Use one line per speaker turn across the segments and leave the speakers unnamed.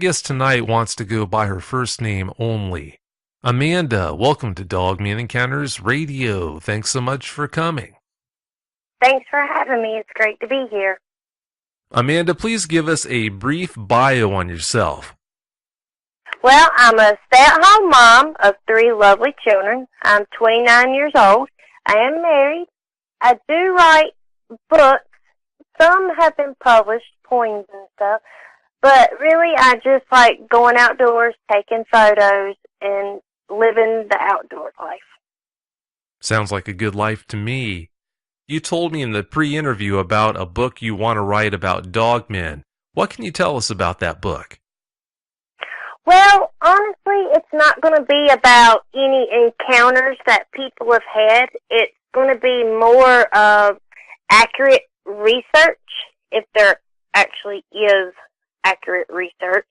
guest tonight wants to go by her first name only. Amanda, welcome to Dogman Encounters Radio. Thanks so much for coming.
Thanks for having me. It's great to be here.
Amanda, please give us a brief bio on yourself.
Well, I'm a stay-at-home mom of 3 lovely children. I'm 29 years old. I am married. I do write books. Some have been published, poems and stuff. But really, I just like going outdoors, taking photos, and living the outdoor life.
Sounds like a good life to me. You told me in the pre-interview about a book you want to write about dogmen. What can you tell us about that book?
Well, honestly, it's not going to be about any encounters that people have had. It's going to be more of accurate research, if there actually is accurate research.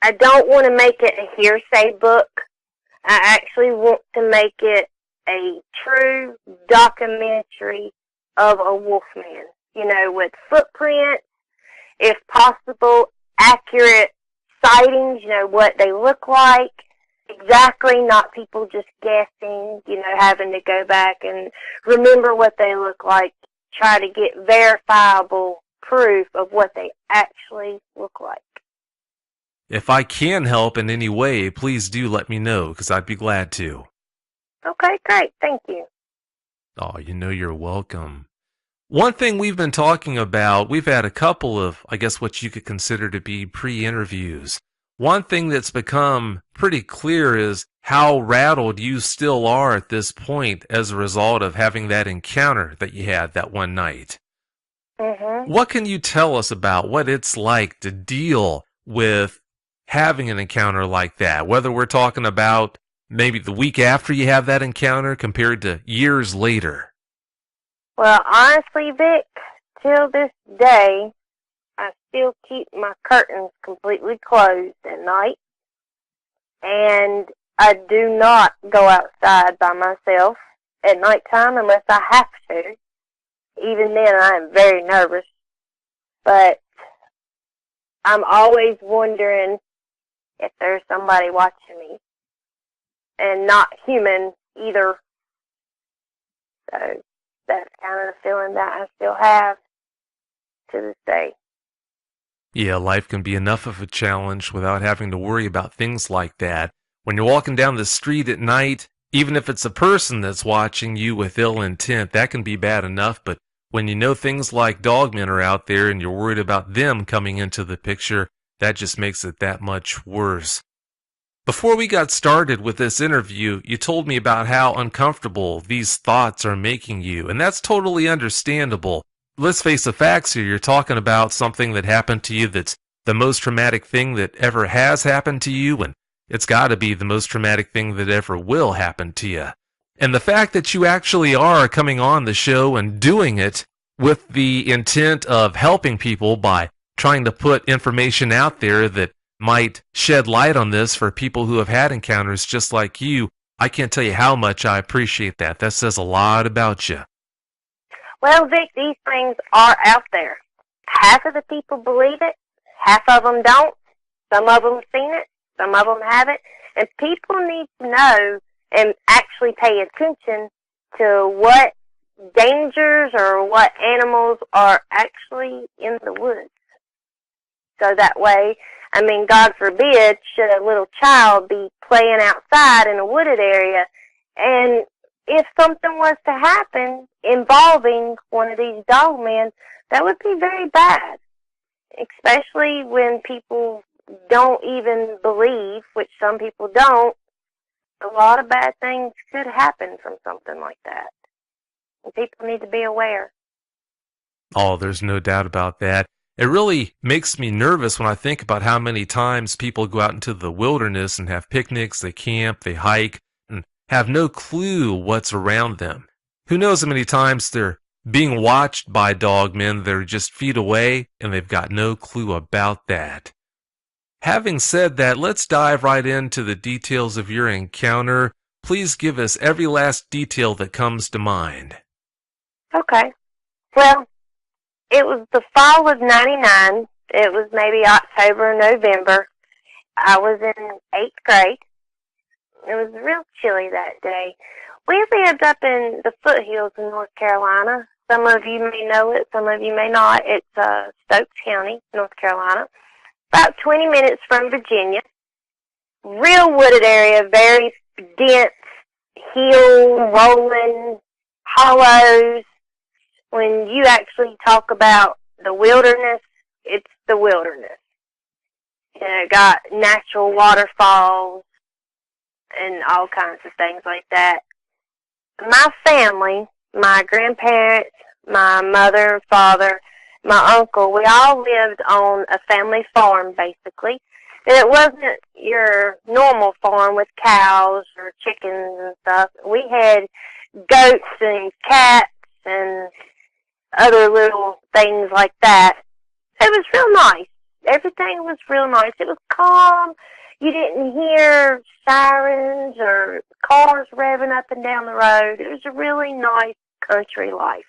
I don't want to make it a hearsay book. I actually want to make it a true documentary of a wolfman, with footprints, if possible, accurate sightings, what they look like, exactly, not people just guessing, having to go back and remember what they look like, try to get verifiable proof of what they actually look like.
If I can help in any way, please do let me know, because I'd be glad to.
Okay, great. Thank you.
Oh, you're welcome. One thing we've been talking about, we've had a couple of, I guess, what you could consider to be pre-interviews. One thing that's become pretty clear is how rattled you still are at this point as a result of having that encounter that you had that one night.
Mm-hmm.
What can you tell us about what it's like to deal with having an encounter like that? Whether we're talking about maybe the week after you have that encounter compared to years later.
Well, honestly, Vic, till this day, I still keep my curtains completely closed at night. And I do not go outside by myself at nighttime unless I have to. Even then, I am very nervous. But I'm always wondering if there's somebody watching me. And not human either. So that's kind of the feeling that I still have to this day.
Yeah, life can be enough of a challenge without having to worry about things like that. When you're walking down the street at night, even if it's a person that's watching you with ill intent, that can be bad enough. But when you know things like dogmen are out there and you're worried about them coming into the picture, that just makes it that much worse. Before we got started with this interview, you told me about how uncomfortable these thoughts are making you, and that's totally understandable. Let's face the facts here. You're talking about something that happened to you that's the most traumatic thing that ever has happened to you, and it's got to be the most traumatic thing that ever will happen to you. And the fact that you actually are coming on the show and doing it with the intent of helping people by trying to put information out there that might shed light on this for people who have had encounters just like you, I can't tell you how much I appreciate that. That says a lot about you.
Well, Vic, these things are out there. Half of the people believe it, half of them don't. Some of them have seen it, some of them haven't. And people need to know and actually pay attention to what dangers or what animals are actually in the woods. So that way, God forbid, should a little child be playing outside in a wooded area, and if something was to happen involving one of these dogmen, that would be very bad, especially when people don't even believe, which some people don't. A lot of bad things could happen from something like that, and people need to be aware.
Oh, there's no doubt about that. It really makes me nervous when I think about how many times people go out into the wilderness and have picnics, they camp, they hike, and have no clue what's around them. Who knows how many times they're being watched by dogmen that are just feet away, and they've got no clue about that. Having said that, let's dive right into the details of your encounter. Please give us every last detail that comes to mind.
Okay. Well, it was the fall of '99. It was maybe October or November. I was in 8th grade. It was real chilly that day. We lived up in the foothills in North Carolina. Some of you may know it, some of you may not. It's Stokes County, North Carolina. About 20 minutes from Virginia. Real wooded area, very dense, hill, rolling, hollows. When you actually talk about the wilderness, it's the wilderness. Got natural waterfalls and all kinds of things like that. My family, my grandparents, my mother and father, my uncle, we all lived on a family farm, basically. And it wasn't your normal farm with cows or chickens and stuff. We had goats and cats and other little things like that. It was real nice. Everything was real nice. It was calm. You didn't hear sirens or cars revving up and down the road. It was a really nice country life.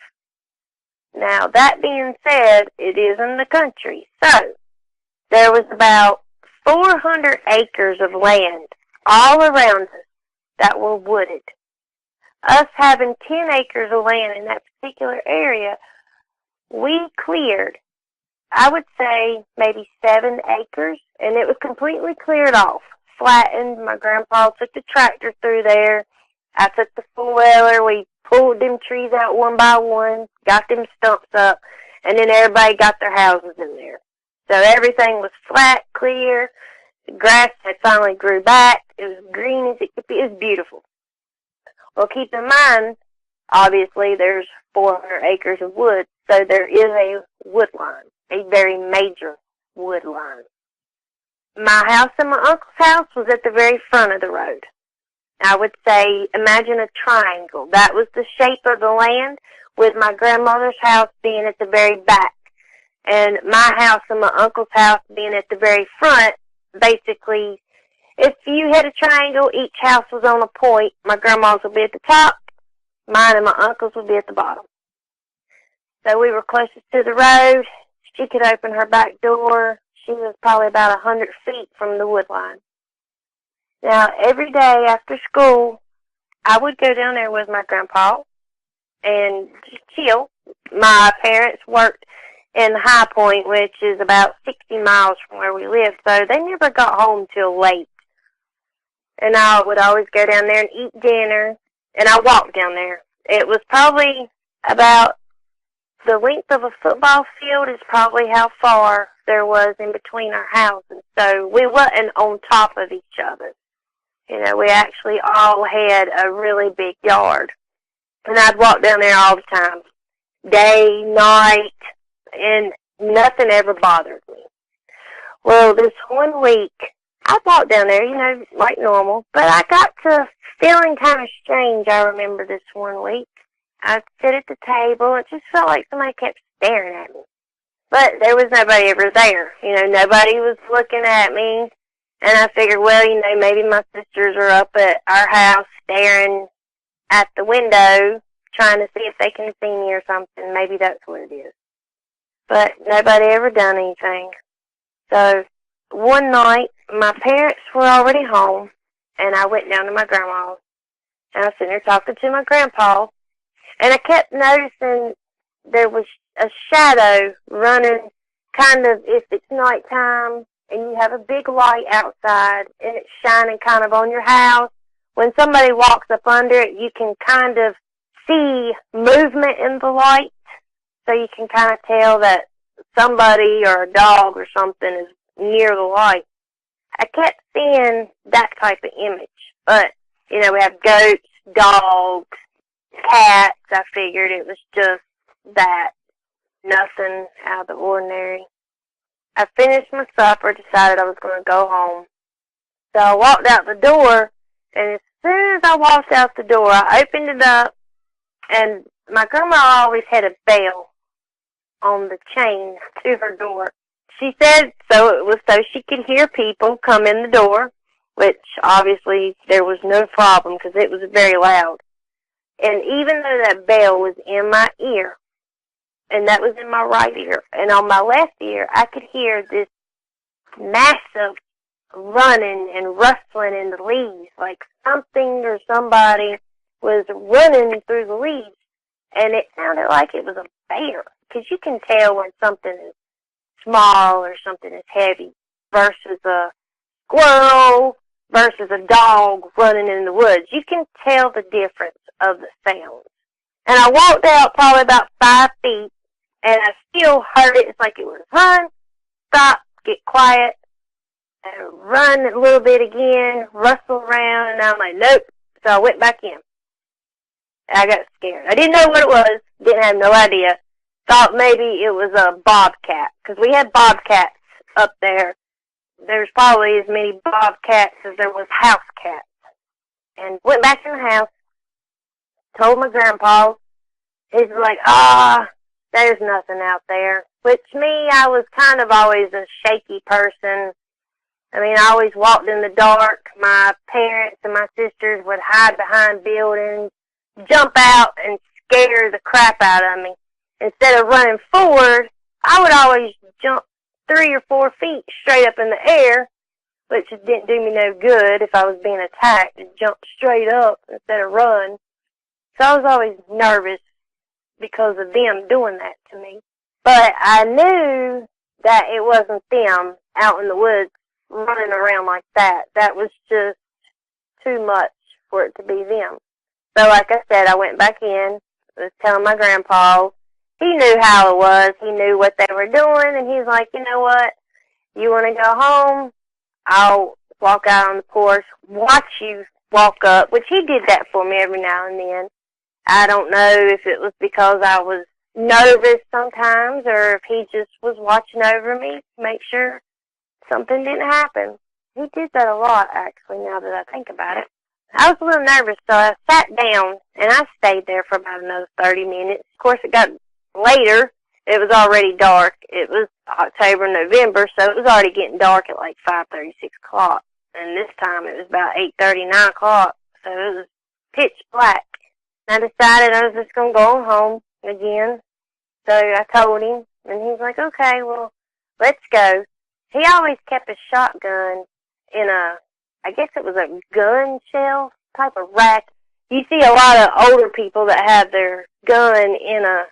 Now, that being said, it is in the country. So, there was about 400 acres of land all around us that were wooded. Us having 10 acres of land in that particular area, we cleared, I would say, maybe 7 acres, and it was completely cleared off, flattened. My grandpa took the tractor through there. I took the four-wheeler. We pulled them trees out one by one, got them stumps up, and then everybody got their houses in there. So everything was flat, clear. The grass had finally grew back. It was green as it could be. It was beautiful. Well, keep in mind, obviously, there's 400 acres of wood, so there is a wood line, a very major wood line. My house and my uncle's house was at the very front of the road. I would say, imagine a triangle. That was the shape of the land, with my grandmother's house being at the very back. And my house and my uncle's house being at the very front. Basically, if you had a triangle, each house was on a point. My grandma's would be at the top. Mine and my uncle's would be at the bottom. So we were closest to the road. She could open her back door. She was probably about 100 feet from the wood line. Now, every day after school, I would go down there with my grandpa and just chill. My parents worked in High Point, which is about 60 miles from where we lived, so they never got home till late. And I would always go down there and eat dinner, and I walked down there. It was probably about the length of a football field is probably how far there was in between our houses, so we wasn't on top of each other. We actually all had a really big yard. And I'd walk down there all the time, day, night, and nothing ever bothered me. Well, this one week, I walked down there, like normal, but I got to feeling kind of strange, I remember, this one week. I'd sit at the table, it just felt like somebody kept staring at me. But there was nobody ever there. Nobody was looking at me. And I figured, well, maybe my sisters are up at our house staring at the window, trying to see if they can see me or something. Maybe that's what it is. But nobody ever done anything. So one night, my parents were already home, and I went down to my grandma's. And I was sitting there talking to my grandpa, and I kept noticing there was a shadow running kind of, if it's nighttime, and you have a big light outside, and it's shining kind of on your house. When somebody walks up under it, you can kind of see movement in the light, so you can kind of tell that somebody or a dog or something is near the light. I kept seeing that type of image, but, we have goats, dogs, cats. I figured it was just that, nothing out of the ordinary. I finished my supper, decided I was going to go home. So I walked out the door, and as soon as I walked out the door, I opened it up, and my grandma always had a bell on the chain to her door. She said so it was so she could hear people come in the door, which obviously there was no problem because it was very loud. And even though that bell was in my ear, and that was in my right ear. And on my left ear, I could hear this massive running and rustling in the leaves, like something or somebody was running through the leaves. And it sounded like it was a bear, because you can tell when something is small or something is heavy versus a squirrel versus a dog running in the woods. You can tell the difference of the sounds. And I walked out probably about 5 feet, and I still heard it. It's like it was run, stop, get quiet, and run a little bit again, rustle around, and I'm like, nope. So I went back in. I got scared. I didn't know what it was. Didn't have no idea. Thought maybe it was a bobcat, because we had bobcats up there. There's probably as many bobcats as there was house cats. And went back in the house, told my grandpa. He's like, there's nothing out there. Which me, I was kind of always a shaky person. I mean, I always walked in the dark. My parents and my sisters would hide behind buildings, jump out and scare the crap out of me. Instead of running forward, I would always jump 3 or 4 feet straight up in the air, which didn't do me no good if I was being attacked, and jump straight up instead of run. So I was always nervous because of them doing that to me. But I knew that it wasn't them out in the woods running around like that. That was just too much for it to be them. So like I said, I went back in, was telling my grandpa. He knew how it was. He knew what they were doing, and he's like, you know what? You want to go home? I'll walk out on the porch, watch you walk up, which he did that for me every now and then. I don't know if it was because I was nervous sometimes or if he just was watching over me to make sure something didn't happen. He did that a lot, actually, now that I think about it. I was a little nervous, so I sat down, and I stayed there for about another 30 minutes. Of course, it got later. It was already dark. It was October, November, so it was already getting dark at like 5:30, 6 o'clock. And this time it was about 8:30, 9 o'clock, so it was pitch black. I decided I was just going to go home again. So I told him, and he was like, okay, well, let's go. He always kept a shotgun in I guess it was a gun shelf type of rack. You see a lot of older people that have their gun in a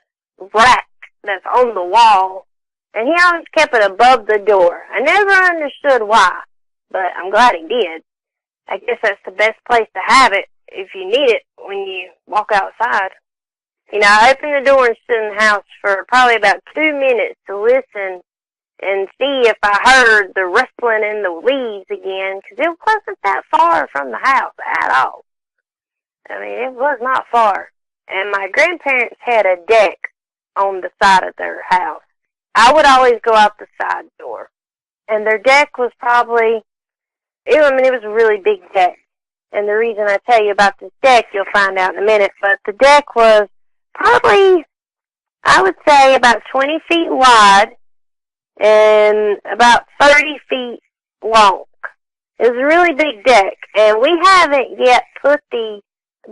rack that's on the wall, and he always kept it above the door. I never understood why, but I'm glad he did. I guess that's the best place to have it if you need it when you walk outside. You know, I opened the door and stood in the house for probably about 2 minutes to listen and see if I heard the rustling in the leaves again, because it wasn't that far from the house at all. I mean, it was not far. And my grandparents had a deck on the side of their house. I would always go out the side door. And their deck was probably, it was a really big deck. And the reason I tell you about this deck, you'll find out in a minute, but the deck was probably, I would say, about 20 feet wide and about 30 feet long. It was a really big deck, and we haven't yet put the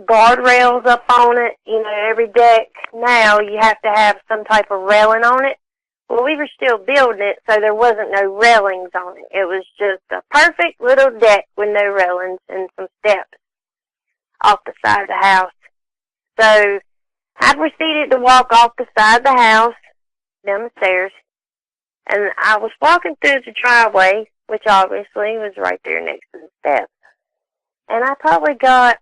guardrails up on it. You know, every deck now you have to have some type of railing on it. Well, we were still building it, so there wasn't no railings on it. It was just a perfect little deck with no railings and some steps off the side of the house. So I proceeded to walk off the side of the house, down the stairs, and I was walking through the driveway, which obviously was right there next to the steps. And I probably got,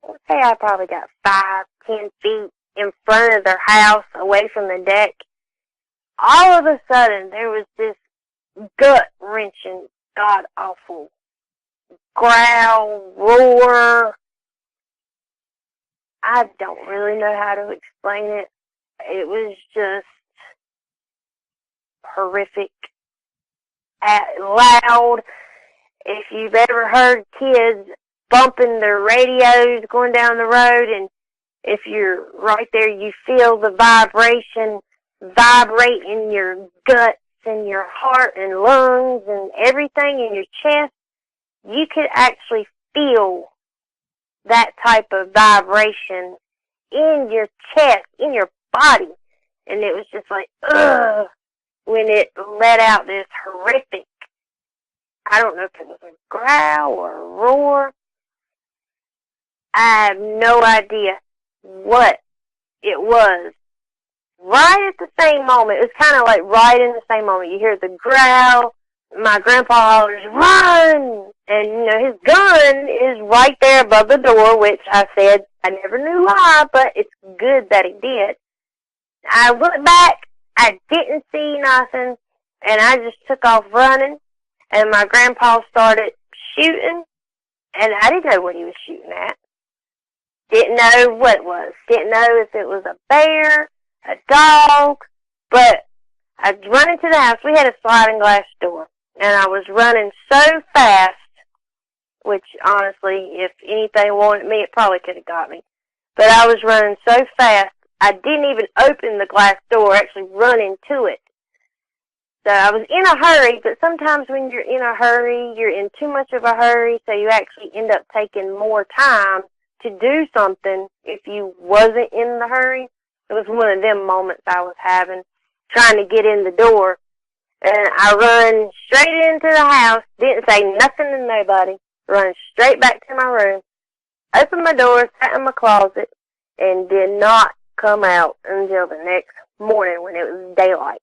let's say I probably got 5, 10 feet in front of their house, away from the deck. All of a sudden, there was this gut-wrenching, god-awful growl, roar. I don't really know how to explain it. It was just horrific, loud. If you've ever heard kids bumping their radios going down the road, and if you're right there, you feel the vibration vibrate in your guts and your heart and lungs and everything in your chest, you could actually feel that type of vibration in your chest, in your body. and it was just like, ugh, when it let out this horrific, I don't know if it was a growl or a roar. I have no idea what it was. Right at the same moment, it was kind of like right in the same moment, you hear the growl. My grandpa hollers, run! And, his gun is right there above the door, which I said I never knew why, but it's good that he did. I looked back, I didn't see nothing, and I just took off running, and my grandpa started shooting, and I didn't know what he was shooting at. Didn't know what it was. Didn't know if it was a bear, a dog, but I was running to the house. We had a sliding glass door, and I was running so fast, which honestly, if anything wanted me, it probably could have got me. But I was running so fast, I didn't even open the glass door, actually run into it. So I was in a hurry, but sometimes when you're in a hurry, you're in too much of a hurry, so you actually end up taking more time to do something if you wasn't in the hurry. It was one of them moments I was having, trying to get in the door. And I run straight into the house, didn't say nothing to nobody, run straight back to my room, opened my door, sat in my closet, and did not come out until the next morning when it was daylight.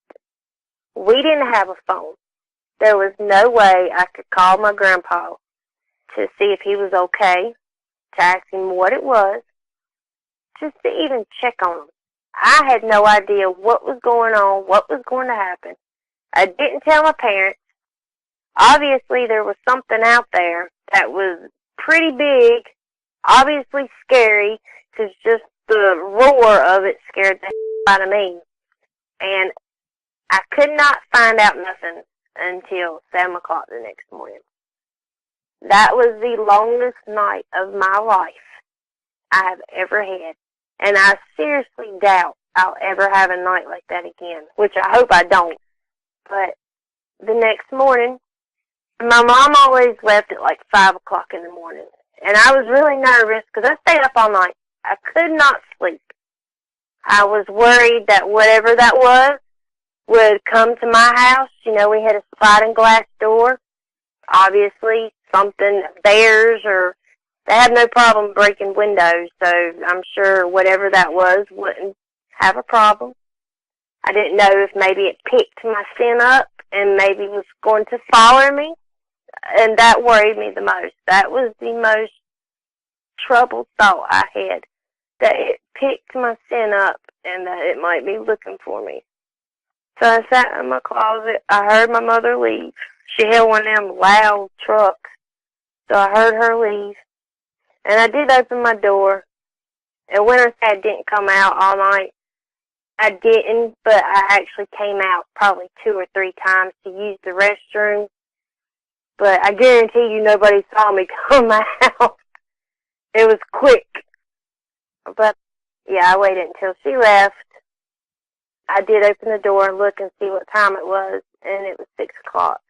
We didn't have a phone. There was no way I could call my grandpa to see if he was okay, to ask him what it was, just to even check on him. I had no idea what was going on, what was going to happen. I didn't tell my parents. Obviously, there was something out there that was pretty big, obviously scary, because just the roar of it scared the hell out of me. And I could not find out nothing until 7 o'clock the next morning. That was the longest night of my life I have ever had. And I seriously doubt I'll ever have a night like that again, which I hope I don't. But the next morning, my mom always left at like 5 o'clock in the morning. And I was really nervous because I stayed up all night. I could not sleep. I was worried that whatever that was would come to my house. We had a sliding glass door. Obviously, something, bears, or they have no problem breaking windows, so I'm sure whatever that was wouldn't have a problem. I didn't know if maybe it picked my scent up and maybe was going to follow me, and that worried me the most. That was the most troubled thought I had, that it picked my scent up and that it might be looking for me. So I sat in my closet. I heard my mother leave. She had one of them loud trucks, so I heard her leave. And I did open my door, and when I say I didn't come out all night, I didn't, but I actually came out probably 2 or 3 times to use the restroom. But I guarantee you nobody saw me come out. It was quick. But, yeah, I waited until she left. I did open the door and look and see what time it was, and it was 6 o'clock.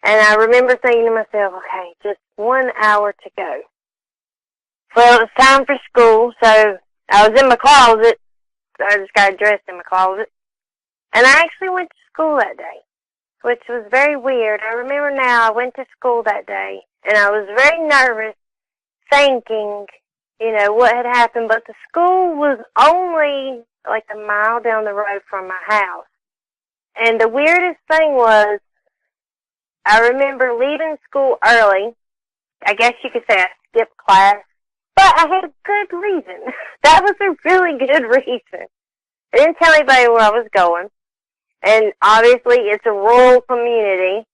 And I remember thinking to myself, okay, just 1 hour to go. Well, it was time for school, so I was in my closet. So I just got dressed in my closet. And I actually went to school that day, which was very weird. I remember now I went to school that day, and I was very nervous, thinking, what had happened. But the school was only like a mile down the road from my house. And the weirdest thing was, I remember leaving school early. I guess you could say I skipped class. But I had a good reason. That was a really good reason. I didn't tell anybody where I was going. And obviously it's a rural community.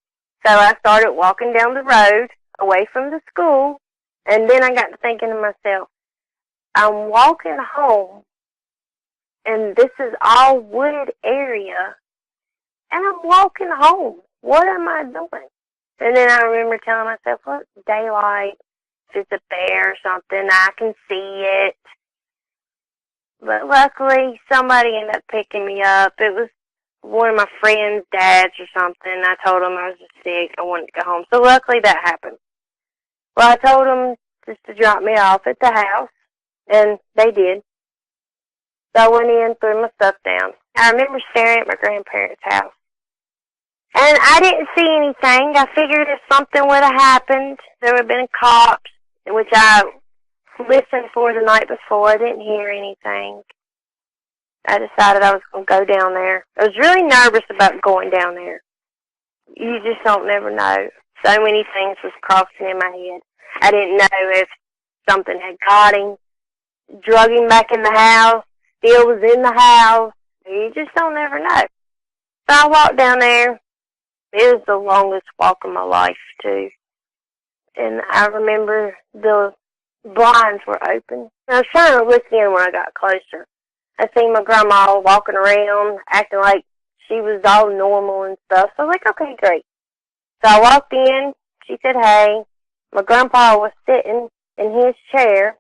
So I started walking down the road away from the school. And then I got to thinking to myself, I'm walking home. And this is all wooded area. And I'm walking home. What am I doing? And then I remember telling myself, well, it's daylight. If it's a bear or something, I can see it. But luckily, somebody ended up picking me up. It was one of my friend's dads or something. I told him I was sick. I wanted to go home. So luckily that happened. Well, I told them just to drop me off at the house, and they did. So I went in, threw my stuff down. I remember staring at my grandparents' house. And I didn't see anything. I figured if something would have happened, there would have been cops, which I listened for the night before. I didn't hear anything. I decided I was going to go down there. I was really nervous about going down there. You just don't never know. So many things was crossing in my head. I didn't know if something had got him, drug him back in the house, still was in the house. You just don't ever know. So I walked down there. It was the longest walk of my life, too. And I remember the blinds were open. I was trying to look in when I got closer. I seen my grandma walking around, acting like she was all normal and stuff. So I was like, okay, great. So I walked in. She said, hey. My grandpa was sitting in his chair,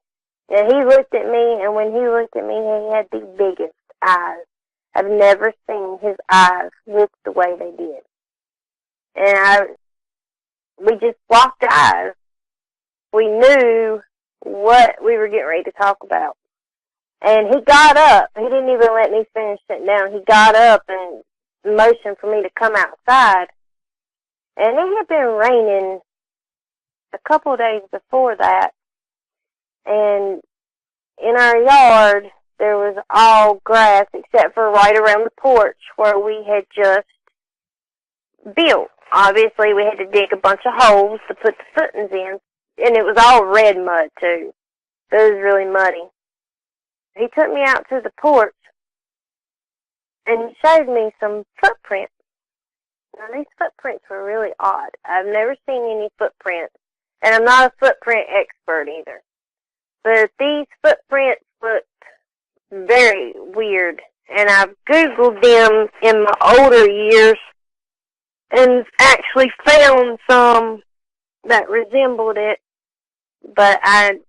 and he looked at me, and when he looked at me, he had the biggest eyes. I've never seen his eyes look the way they did. And we just locked eyes. We knew what we were getting ready to talk about. And he got up. He didn't even let me finish sitting down. He got up and motioned for me to come outside. And it had been raining a couple of days before that. And in our yard, there was all grass except for right around the porch where we had just built. Obviously, we had to dig a bunch of holes to put the footings in. And it was all red mud, too. So it was really muddy. He took me out to the porch, and he showed me some footprints. Now, these footprints were really odd. I've never seen any footprints, and I'm not a footprint expert either. But these footprints looked very weird, and I've Googled them in my older years and actually found some that resembled it, but I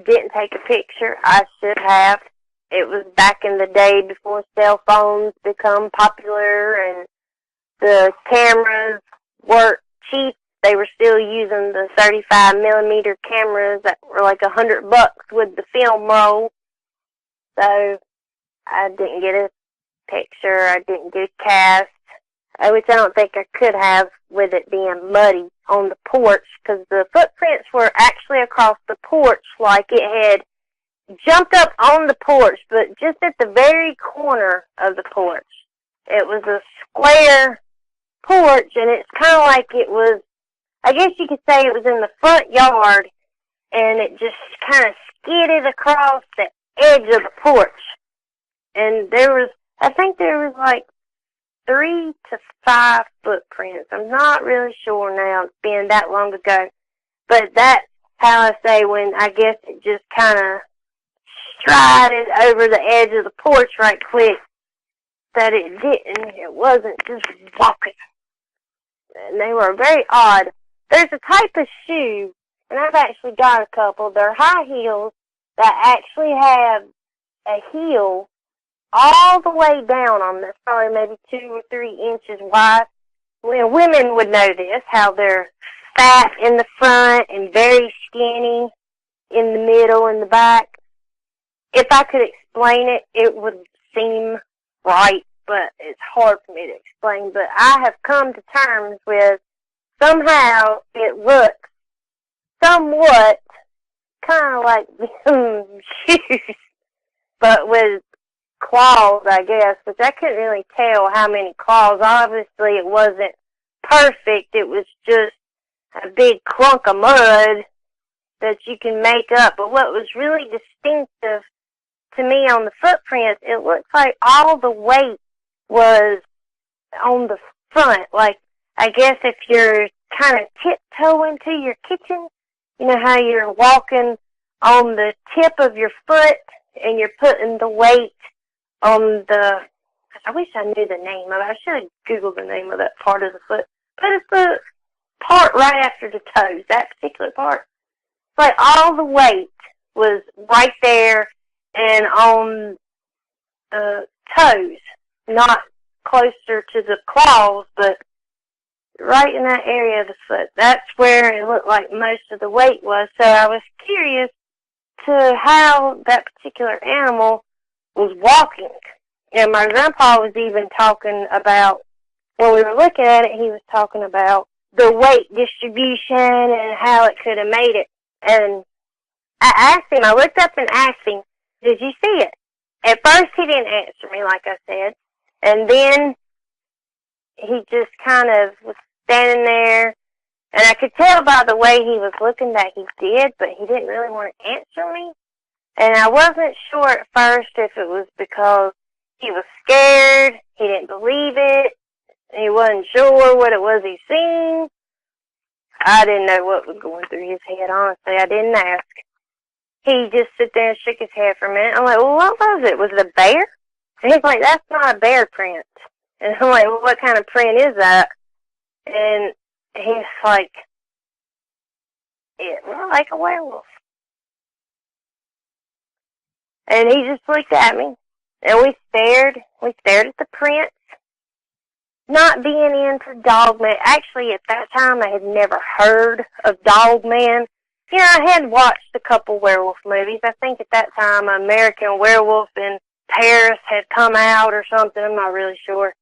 didn't take a picture. I should have. It was back in the day before cell phones become popular and the cameras weren't cheap. They were still using the 35 millimeter cameras that were like $100 with the film roll. So I didn't get a picture. I didn't get a cast, which I don't think I could have with it being muddy on the porch, because the footprints were actually across the porch, like it had jumped up on the porch, but just at the very corner of the porch. It was a square porch, and it's kind of like it was, I guess you could say it was in the front yard, and it just kind of skidded across the edge of the porch. And I think there was like 3 to 5 footprints. I'm not really sure now. It's been that long ago. But that's how I say when I guess it just kind of strided over the edge of the porch right quick, that it didn't. It wasn't just walking. And they were very odd. There's a type of shoe, and I've actually got a couple. They're high heels that actually have a heel all the way down on them. Probably maybe 2 or 3 inches wide. Well, women would know this, how they're fat in the front and very skinny in the middle and the back. If I could explain it, it would seem right, but it's hard for me to explain. But I have come to terms with somehow it looks somewhat kind of like them shoes, but with claws, I guess, which I couldn't really tell how many claws. Obviously, it wasn't perfect. It was just a big clunk of mud that you can make up. But what was really distinctive to me on the footprints, it looks like all the weight was on the front. Like, I guess if you're kind of tiptoeing to your kitchen, you know how you're walking on the tip of your foot and you're putting the weight on the, I wish I knew the name of it. I should have Googled the name of that part of the foot. But it's the part right after the toes, that particular part. But all the weight was right there and on the toes, not closer to the claws, but right in that area of the foot. That's where it looked like most of the weight was. So I was curious to how that particular animal was walking. And my grandpa was even talking about, when we were looking at it, he was talking about the weight distribution and how it could have made it. And I looked up and asked him, did you see it? At first he didn't answer me, like I said. And then he just kind of was standing there. And I could tell by the way he was looking that he did, but he didn't really want to answer me. And I wasn't sure at first if it was because he was scared, he didn't believe it, he wasn't sure what it was he seen. I didn't know what was going through his head, honestly. I didn't ask. He just sit there and shook his head for a minute. I'm like, well, what was it? Was it a bear? And he's like, that's not a bear print. And I'm like, well, what kind of print is that? And he's like, it looked like a werewolf. And he just looked at me. And we stared at the prints. Not being into Dogman. Actually, at that time, I had never heard of Dogman. You know, I had watched a couple werewolf movies. I think at that time, American Werewolf in Paris had come out or something. I'm not really sure.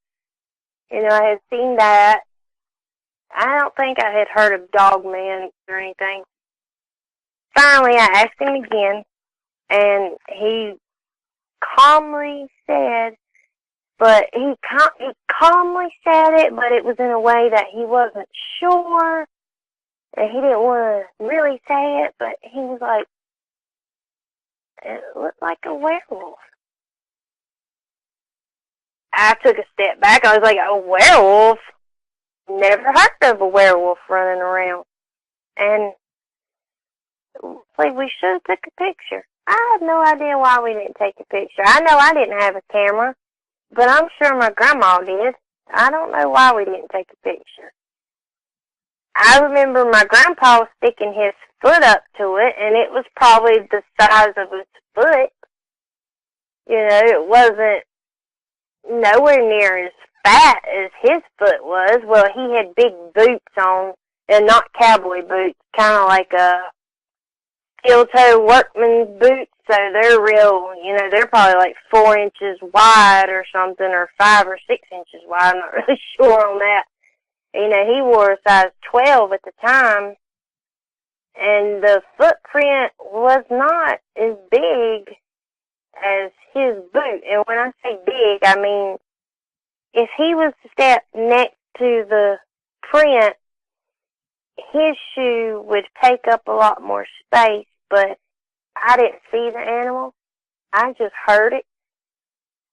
You know, I had seen that. I don't think I had heard of Dogman or anything. Finally, I asked him again, and he calmly said, but he calmly said it, but it was in a way that he wasn't sure, and he didn't want to really say it, but he was like, it looked like a werewolf. I took a step back. I was like, a werewolf? Never heard of a werewolf running around. And like, we should have took a picture. I have no idea why we didn't take a picture. I know I didn't have a camera, but I'm sure my grandma did. I don't know why we didn't take a picture. I remember my grandpa sticking his foot up to it, and it was probably the size of his foot. You know, it wasn't nowhere near as fat as his foot was. Well, he had big boots on, and not cowboy boots, kind of like a steel-toe workman's boots, so they're real, you know, they're probably like 4 inches wide or something, or 5 or 6 inches wide. I'm not really sure on that. You know, he wore a size 12 at the time, and the footprint was not as big as his boot. And when I say big, I mean, if he was to step next to the print, his shoe would take up a lot more space, but I didn't see the animal. I just heard it.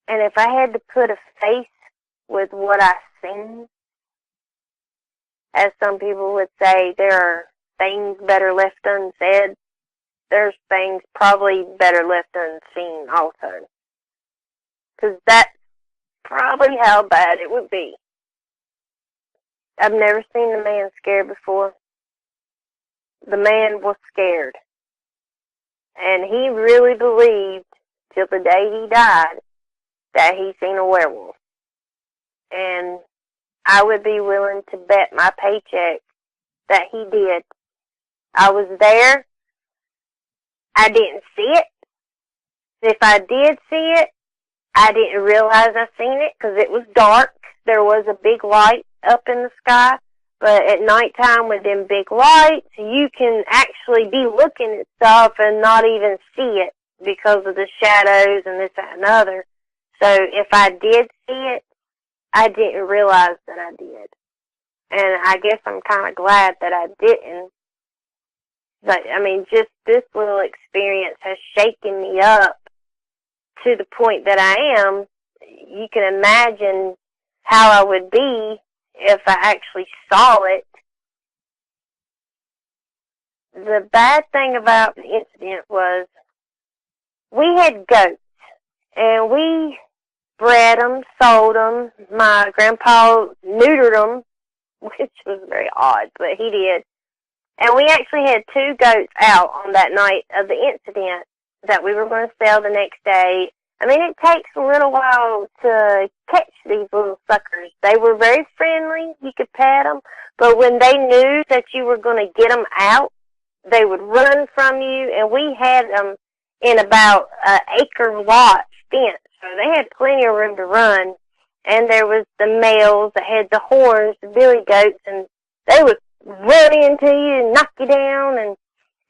And if I had to put a face with what I seen, as some people would say, there are things better left unsaid. There's things probably better left unseen also. Because that's probably how bad it would be. I've never seen the man scared before. The man was scared. And he really believed, till the day he died, that he seen a werewolf. And I would be willing to bet my paycheck that he did. I was there. I didn't see it. If I did see it, I didn't realize I seen it because it was dark. There was a big light up in the sky. But at nighttime with them big lights, you can actually be looking at stuff and not even see it because of the shadows and this, that, and other. So if I did see it, I didn't realize that I did. And I guess I'm kind of glad that I didn't. But, I mean, just this little experience has shaken me up to the point that I am. You can imagine how I would be if I actually saw it. The bad thing about the incident was we had goats, and we bred them, sold them. My grandpa neutered them, which was very odd, but he did. And we actually had 2 goats out on that night of the incident that we were going to sell the next day. I mean, it takes a little while to catch these little suckers. They were very friendly. You could pet them. But when they knew that you were going to get them out, they would run from you. And we had them in about an acre lot fence, so they had plenty of room to run. And there was the males that had the horns, the billy goats, and they would run into you and knock you down, and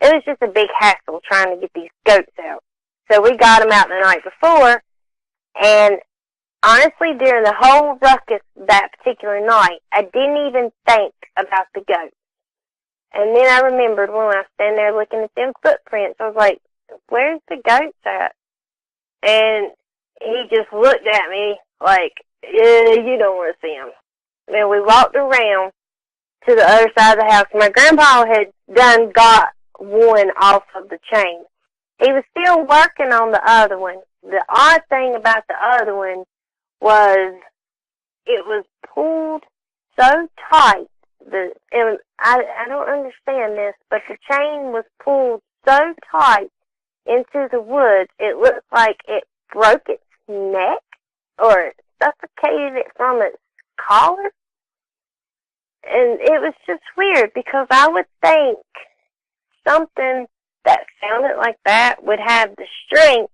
it was just a big hassle trying to get these goats out. So we got them out the night before, and honestly, during the whole ruckus that particular night, I didn't even think about the goats. And then I remembered when I was standing there looking at them footprints, I was like, where's the goats at? And he just looked at me like, yeah, you don't want to see them. And we walked around to the other side of the house. My grandpa had got one off of the chain. He was still working on the other one. The odd thing about the other one was it was pulled so tight. And I don't understand this, but the chain was pulled so tight into the woods, it looked like it broke its neck or suffocated it from its collar. And it was just weird because I would think something that sounded like that would have the strength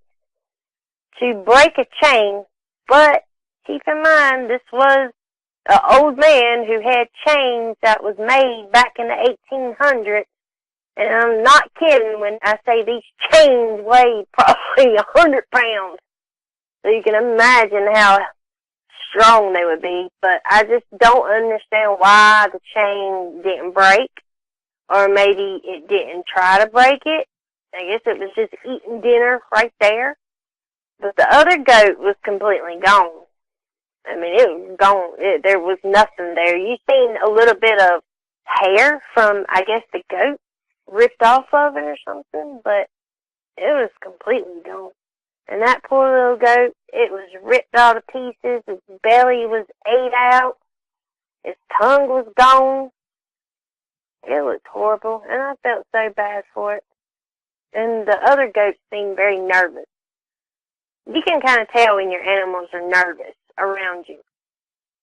to break a chain, but keep in mind this was an old man who had chains that was made back in the 1800s, and I'm not kidding when I say these chains weighed probably 100 pounds. So you can imagine how strong they would be, but I just don't understand why the chain didn't break, or maybe it didn't try to break it. I guess it was just eating dinner right there. But the other goat was completely gone. I mean, it was gone. There was nothing there. You seen a little bit of hair from, I guess, the goat ripped off of it or something, but it was completely gone. And that poor little goat, it was ripped all to pieces. His belly was ate out. His tongue was gone. It was horrible, and I felt so bad for it. And the other goats seemed very nervous. You can kind of tell when your animals are nervous around you.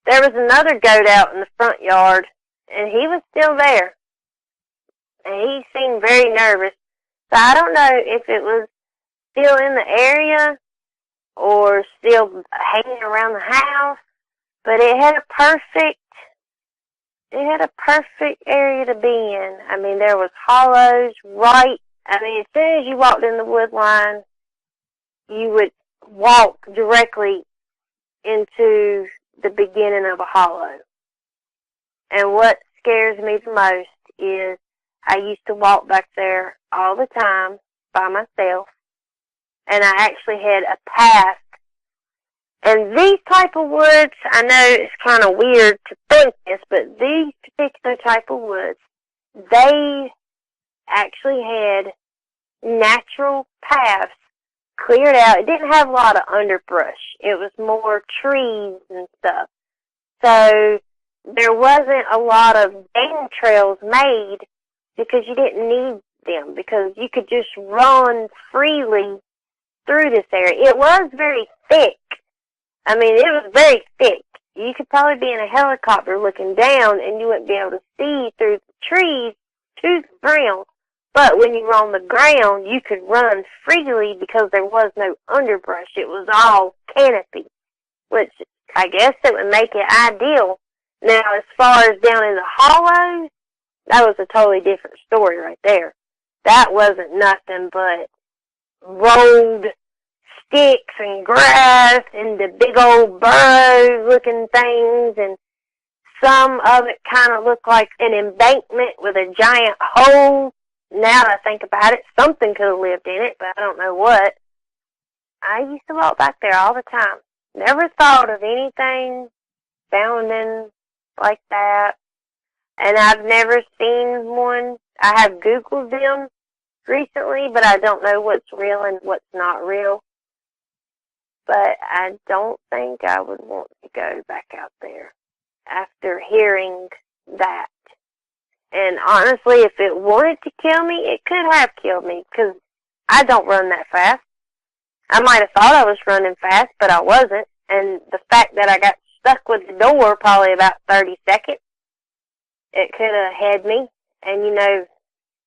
There was another goat out in the front yard, and he was still there. And he seemed very nervous. So I don't know if it was still in the area or still hanging around the house, but it had a perfect area to be in. I mean, there was hollows as soon as you walked in the wood line, you would walk directly into the beginning of a hollow. And what scares me the most is I used to walk back there all the time by myself, and I actually had a path. And these type of woods, I know it's kind of weird to think this, but these particular type of woods, they actually had natural paths cleared out. It didn't have a lot of underbrush. It was more trees and stuff. So there wasn't a lot of game trails made because you didn't need them, because you could just run freely through this area. It was very thick. I mean, it was very thick. You could probably be in a helicopter looking down and you wouldn't be able to see through the trees to the ground. But when you were on the ground, you could run freely because there was no underbrush. It was all canopy, which I guess it would make it ideal. Now, as far as down in the hollows, that was a totally different story right there. That wasn't nothing but rolled sticks and grass and the big old burrow-looking things, and some of it kind of looked like an embankment with a giant hole. Now that I think about it, something could have lived in it, but I don't know what. I used to walk back there all the time. Never thought of anything sounding like that. And I've never seen one. I have Googled them recently, but I don't know what's real and what's not real. But I don't think I would want to go back out there after hearing that. And honestly, if it wanted to kill me, it could have killed me, because I don't run that fast. I might have thought I was running fast, but I wasn't. And the fact that I got stuck with the door probably about 30 seconds, it could have had me. And,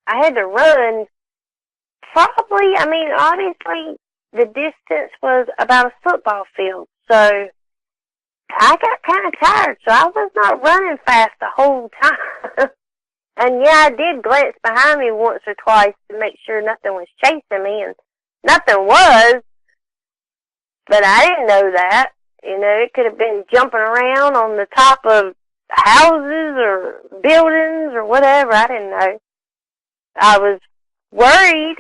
I had to run probably, obviously, the distance was about a football field. So I got kind of tired, so I was not running fast the whole time. And yeah, I did glance behind me once or twice to make sure nothing was chasing me, and nothing was, but I didn't know that. You know, it could have been jumping around on the top of houses or buildings or whatever. I didn't know. I was worried.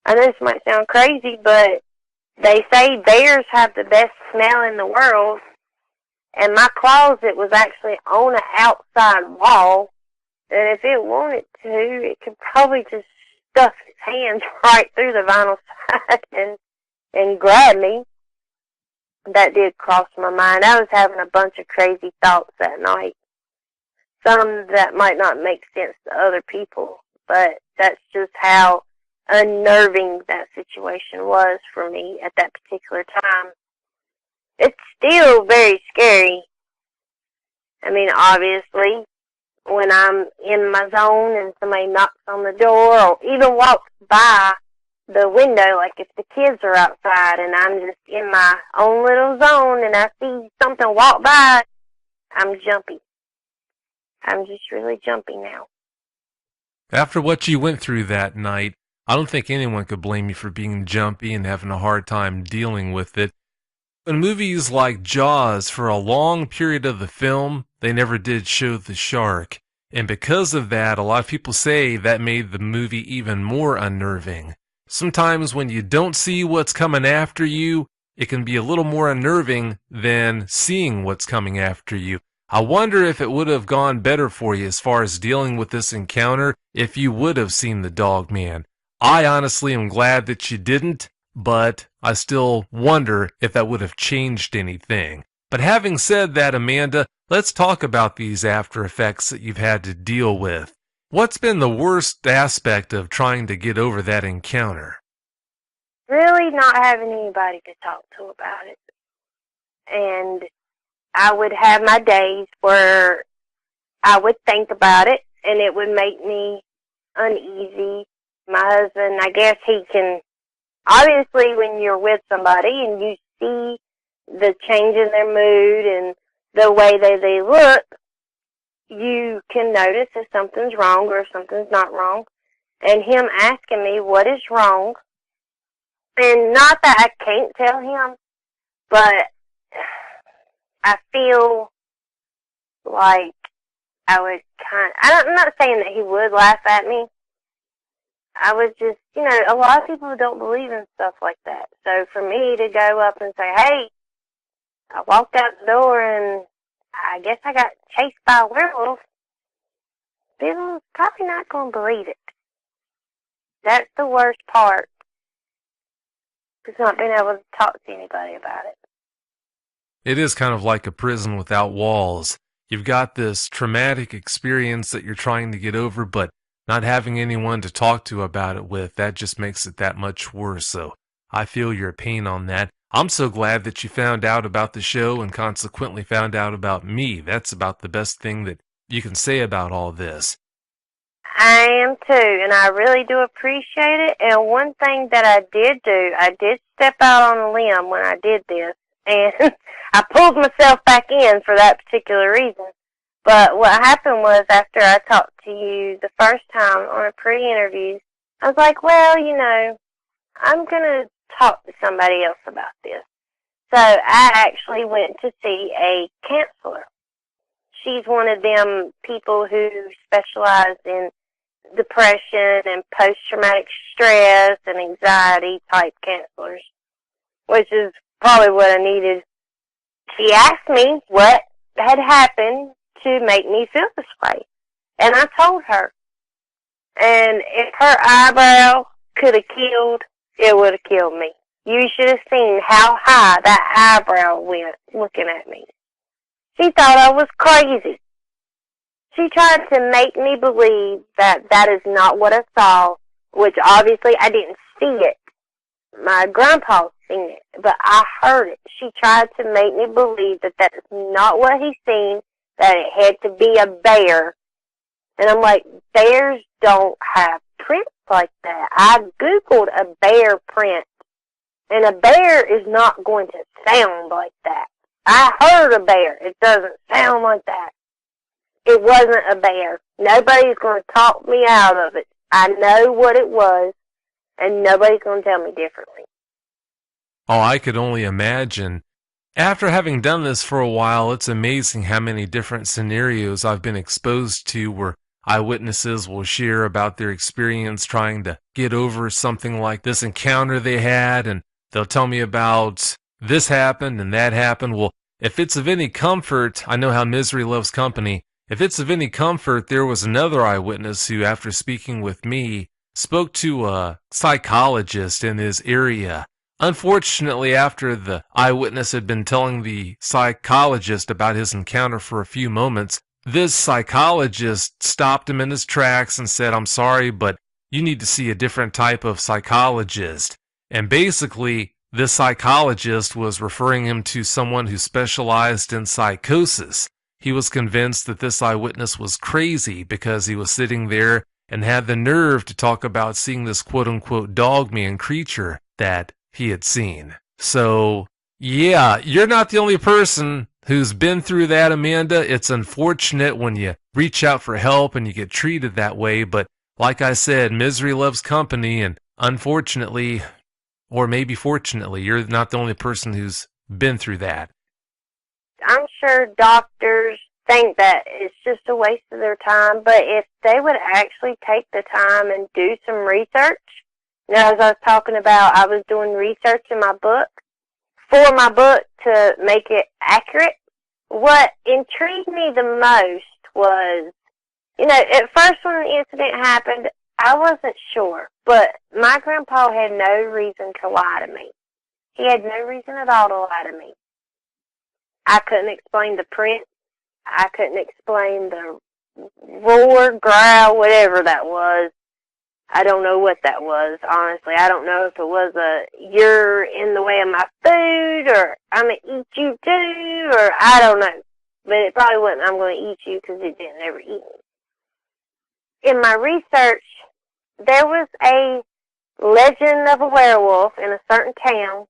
I know this might sound crazy, but they say bears have the best smell in the world, and my closet was actually on an outside wall, and if it wanted to, it could probably just stuff its hands right through the vinyl side and grab me. That did cross my mind. I was having a bunch of crazy thoughts that night. Some that might not make sense to other people, but that's just how unnerving that situation was for me at that particular time. It's still very scary. I mean, obviously, when I'm in my zone and somebody knocks on the door or even walks by the window, like if the kids are outside and I'm just in my own little zone and I see something walk by, I'm jumpy. I'm just really jumpy now.
After what you went through that night, I don't think anyone could blame you for being jumpy and having a hard time dealing with it. In movies like Jaws, for a long period of the film, they never did show the shark. And because of that, a lot of people say that made the movie even more unnerving. Sometimes when you don't see what's coming after you, it can be a little more unnerving than seeing what's coming after you. I wonder if it would have gone better for you as far as dealing with this encounter if you would have seen the dog man. I honestly am glad that you didn't, but I still wonder if that would have changed anything. But having said that, Amanda, let's talk about these after effects that you've had to deal with. What's been the worst aspect of trying to get over that encounter?
Really not having anybody to talk to about it. And I would have my days where I would think about it and it would make me uneasy. My husband, I guess he can, obviously when you're with somebody and you see the change in their mood and the way they look, you can notice if something's wrong or if something's not wrong. And him asking me what is wrong, and not that I can't tell him, but I feel like I would I'm not saying that he would laugh at me. I would just, a lot of people don't believe in stuff like that. So for me to go up and say, hey, I walked out the door and I guess I got chased by a werewolf, people probably not going to believe it. That's the worst part. Just not being able to talk to anybody about it.
It is kind of like a prison without walls. You've got this traumatic experience that you're trying to get over, but not having anyone to talk to about it with, that just makes it that much worse. So I feel your pain on that. I'm so glad that you found out about the show and consequently found out about me. That's about the best thing that you can say about all this.
I am too, and I really do appreciate it. And one thing that I did do, I did step out on a limb when I did this, and I pulled myself back in for that particular reason. But what happened was after I talked to you the first time on a pre-interview, I was like, well, I'm going to talk to somebody else about this. So I actually went to see a counselor. She's one of them people who specialize in depression and post-traumatic stress and anxiety type counselors, which is probably what I needed. She asked me what had happened to make me feel this way, and I told her. And if her eyebrow could have killed, it would have killed me. You should have seen how high that eyebrow went looking at me. She thought I was crazy. She tried to make me believe that that is not what I saw, which obviously I didn't see it. My grandpa seen it, but I heard it. She tried to make me believe that that is not what he seen, that it had to be a bear. And I'm like, bears don't have prints like that. I Googled a bear print, And a bear is not going to sound like that. I heard a bear. It doesn't sound like that. It wasn't a bear. Nobody's going to talk me out of it. I know what it was, and nobody's going to tell me differently.
Oh, I could only imagine. After having done this for a while, it's amazing how many different scenarios I've been exposed to where eyewitnesses will share about their experience trying to get over something like this encounter they had, and they'll tell me about this happened and that happened. Well, if it's of any comfort, I know how misery loves company. If it's of any comfort, there was another eyewitness who, after speaking with me, spoke to a psychologist in his area. Unfortunately, after the eyewitness had been telling the psychologist about his encounter for a few moments, this psychologist stopped him in his tracks and said, "I'm sorry, but you need to see a different type of psychologist." And basically, this psychologist was referring him to someone who specialized in psychosis. He was convinced that this eyewitness was crazy because he was sitting there and had the nerve to talk about seeing this quote-unquote dog-man creature that he had seen. So, yeah, you're not the only person who's been through that, Amanda. It's unfortunate when you reach out for help and you get treated that way, but like I said, misery loves company, and unfortunately, or maybe fortunately, you're not the only person who's been through that.
I'm sure doctors think that it's just a waste of their time, but if they would actually take the time and do some research, you know, as I was talking about, I was doing research in my book, for my book to make it accurate. What intrigued me the most was, you know, at first when the incident happened, I wasn't sure, but my grandpa had no reason to lie to me. He had no reason at all to lie to me. I couldn't explain the print. I couldn't explain the roar, growl, whatever that was. I don't know what that was, honestly. I don't know if it was you're in the way of my food, or I'm going to eat you too, or I don't know. But it probably wasn't I'm going to eat you, because it didn't ever eat me. In my research, there was a legend of a werewolf in a certain town.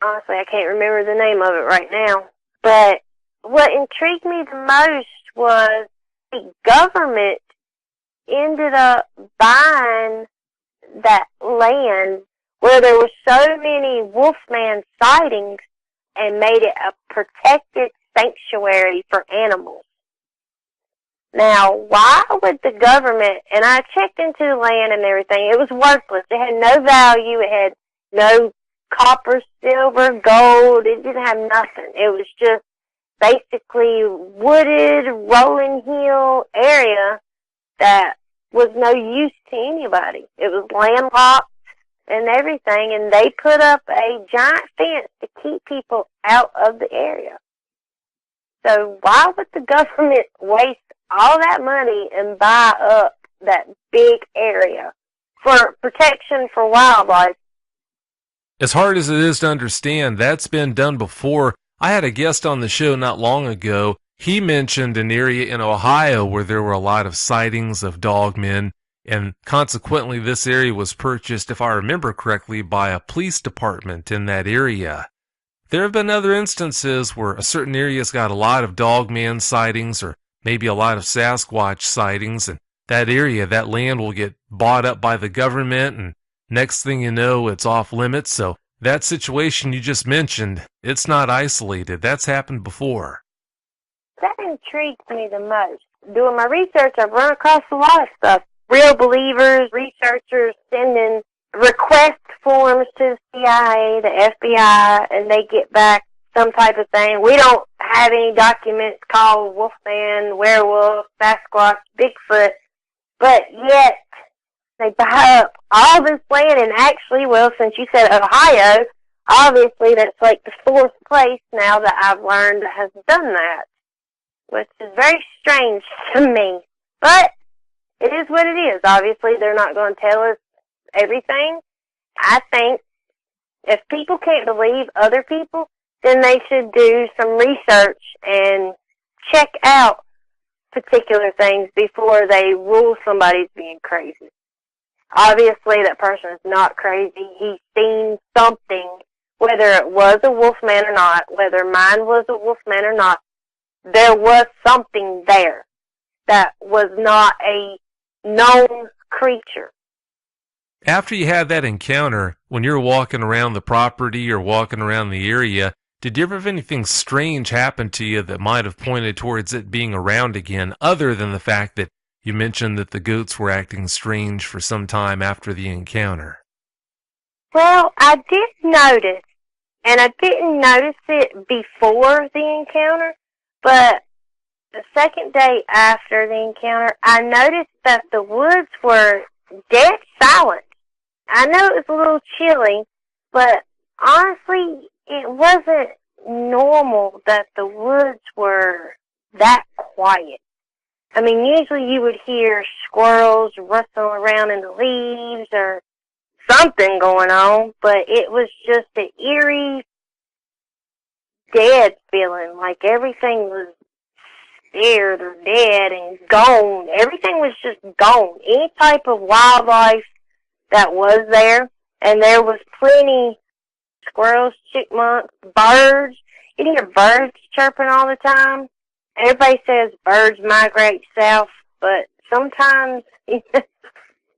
Honestly, I can't remember the name of it right now. But what intrigued me the most was the government ended up buying that land where there were so many Wolfman sightings and made it a protected sanctuary for animals. Now, why would the government, and I checked into the land and everything, it was worthless. It had no value. It had no copper, silver, gold. It didn't have nothing. It was just basically wooded, rolling hill area that was no use to anybody. It was landlocked and everything, and they put up a giant fence to keep people out of the area. So why would the government waste all that money and buy up that big area for protection for wildlife?
As hard as it is to understand, that's been done before. I had a guest on the show not long ago. He mentioned an area in Ohio where there were a lot of sightings of dogmen, and consequently this area was purchased, if I remember correctly, by a police department in that area. There have been other instances where a certain area's got a lot of dogman sightings, or maybe a lot of Sasquatch sightings, and that area, that land will get bought up by the government, and next thing you know, it's off limits. So that situation you just mentioned, it's not isolated. That's happened before.
That intrigues me the most. Doing my research, I've run across a lot of stuff. Real believers, researchers sending request forms to the CIA, the FBI, and they get back some type of thing. We don't have any documents called Wolfman, Werewolf, Sasquatch, Bigfoot, but yet they buy up all this land, and actually, well, since you said Ohio, obviously that's like the fourth place now that I've learned that has done that, which is very strange to me. But it is what it is. Obviously, they're not going to tell us everything. I think if people can't believe other people, then they should do some research and check out particular things before they rule somebody's being crazy. Obviously, that person is not crazy. He's seen something, whether it was a wolf man or not, whether mine was a wolf man or not. There was something there that was not a known creature.
After you had that encounter, when you were walking around the property or walking around the area, did you ever have anything strange happen to you that might have pointed towards it being around again, other than the fact that you mentioned that the goats were acting strange for some time after the encounter?
Well, I did notice, and I didn't notice it before the encounter, but the second day after the encounter, I noticed that the woods were dead silent. I know it was a little chilly, but honestly, it wasn't normal that the woods were that quiet. I mean, usually you would hear squirrels rustling around in the leaves or something going on, but it was just an eerie, dead feeling, like everything was scared or dead and gone. Everything was just gone. Any type of wildlife that was there, and there was plenty squirrels, chipmunks, birds. You can hear birds chirping all the time. Everybody says birds migrate south, but sometimes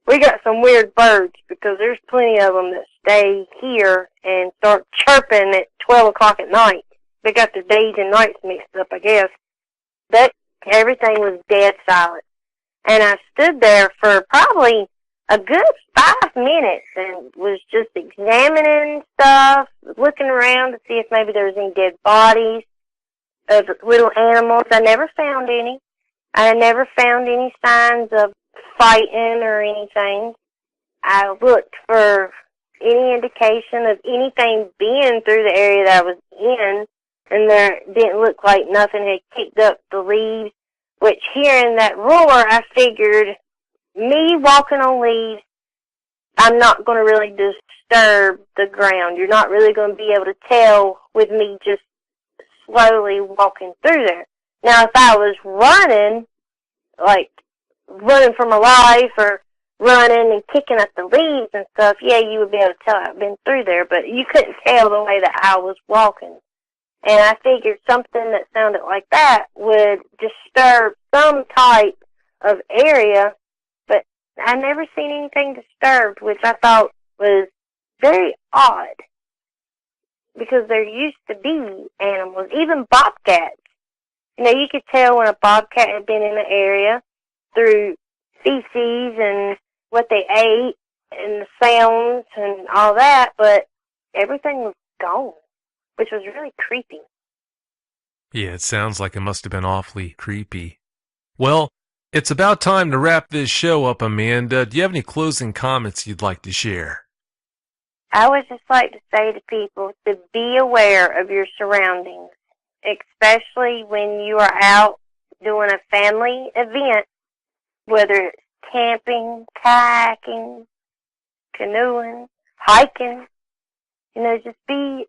we got some weird birds because there's plenty of them that stay here and start chirping at 12 o'clock at night. They got their days and nights mixed up, I guess. But everything was dead silent. And I stood there for probably a good 5 minutes and was just examining stuff, looking around to see if maybe there was any dead bodies of little animals. I never found any. I never found any signs of fighting or anything. I looked for any indication of anything being through the area that I was in, and there didn't look like nothing had kicked up the leaves, which hearing that roar, I figured me walking on leaves, I'm not going to really disturb the ground. You're not really going to be able to tell with me just slowly walking through there. Now, if I was running, like running for my life or running and kicking at the leaves and stuff, yeah, you would be able to tell I've been through there, but you couldn't tell the way that I was walking. And I figured something that sounded like that would disturb some type of area, but I never seen anything disturbed, which I thought was very odd, because there used to be animals, even bobcats. You know, you could tell when a bobcat had been in the area through feces and what they ate and the sounds and all that, but everything was gone, which was really creepy.
Yeah, it sounds like it must have been awfully creepy. Well, it's about time to wrap this show up, Amanda. Do you have any closing comments you'd like to share?
I would just like to say to people to be aware of your surroundings, especially when you are out doing a family event, whether it's camping, kayaking, canoeing, hiking. You know, just be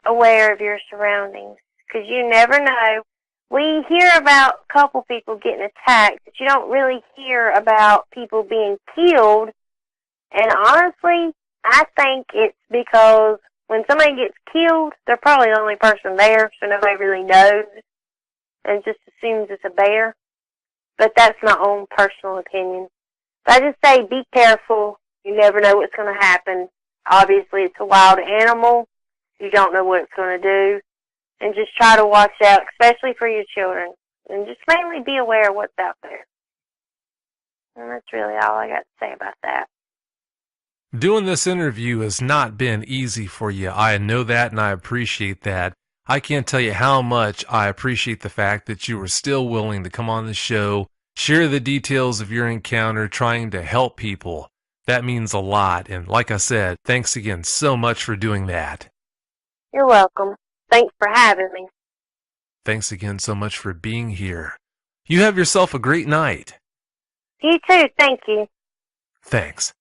aware of your surroundings, because you never know. We hear about a couple people getting attacked, but you don't really hear about people being killed. And honestly, I think it's because when somebody gets killed, they're probably the only person there, so nobody really knows and just assumes it's a bear. But that's my own personal opinion. But I just say be careful. You never know what's going to happen. Obviously, it's a wild animal. You don't know what it's going to do. And just try to watch out, especially for your children. And just mainly be aware of what's out there. And that's really all I got to say about that.
Doing this interview has not been easy for you. I know that, and I appreciate that. I can't tell you how much I appreciate the fact that you were still willing to come on the show, share the details of your encounter, trying to help people. That means a lot. And like I said, thanks again so much for doing that.
You're welcome. Thanks for having me.
Thanks again so much for being here. You have yourself a great night.
You too. Thank you.
Thanks.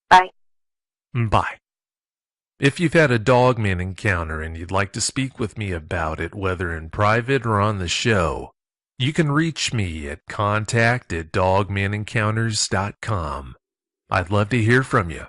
Bye.
Bye. If you've had a dogman encounter and you'd like to speak with me about it, whether in private or on the show, you can reach me at contact@dogmanencounters.com. I'd love to hear from you.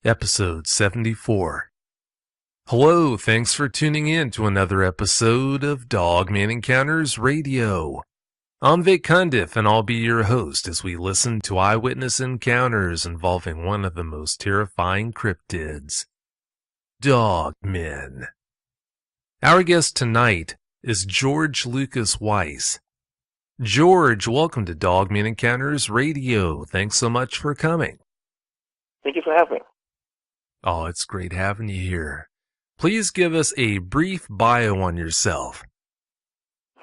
Episode 74. Hello, thanks for tuning in to another episode of Dogman Encounters Radio. I'm Vic Cundiff, and I'll be your host as we listen to eyewitness encounters involving one of the most terrifying cryptids, dogmen. Our guest tonight is George Lucas Weiss. George, welcome to Dogman Encounters Radio. Thanks so much for coming.
Thank you for having me.
Oh, it's great having you here. Please give us a brief bio on yourself.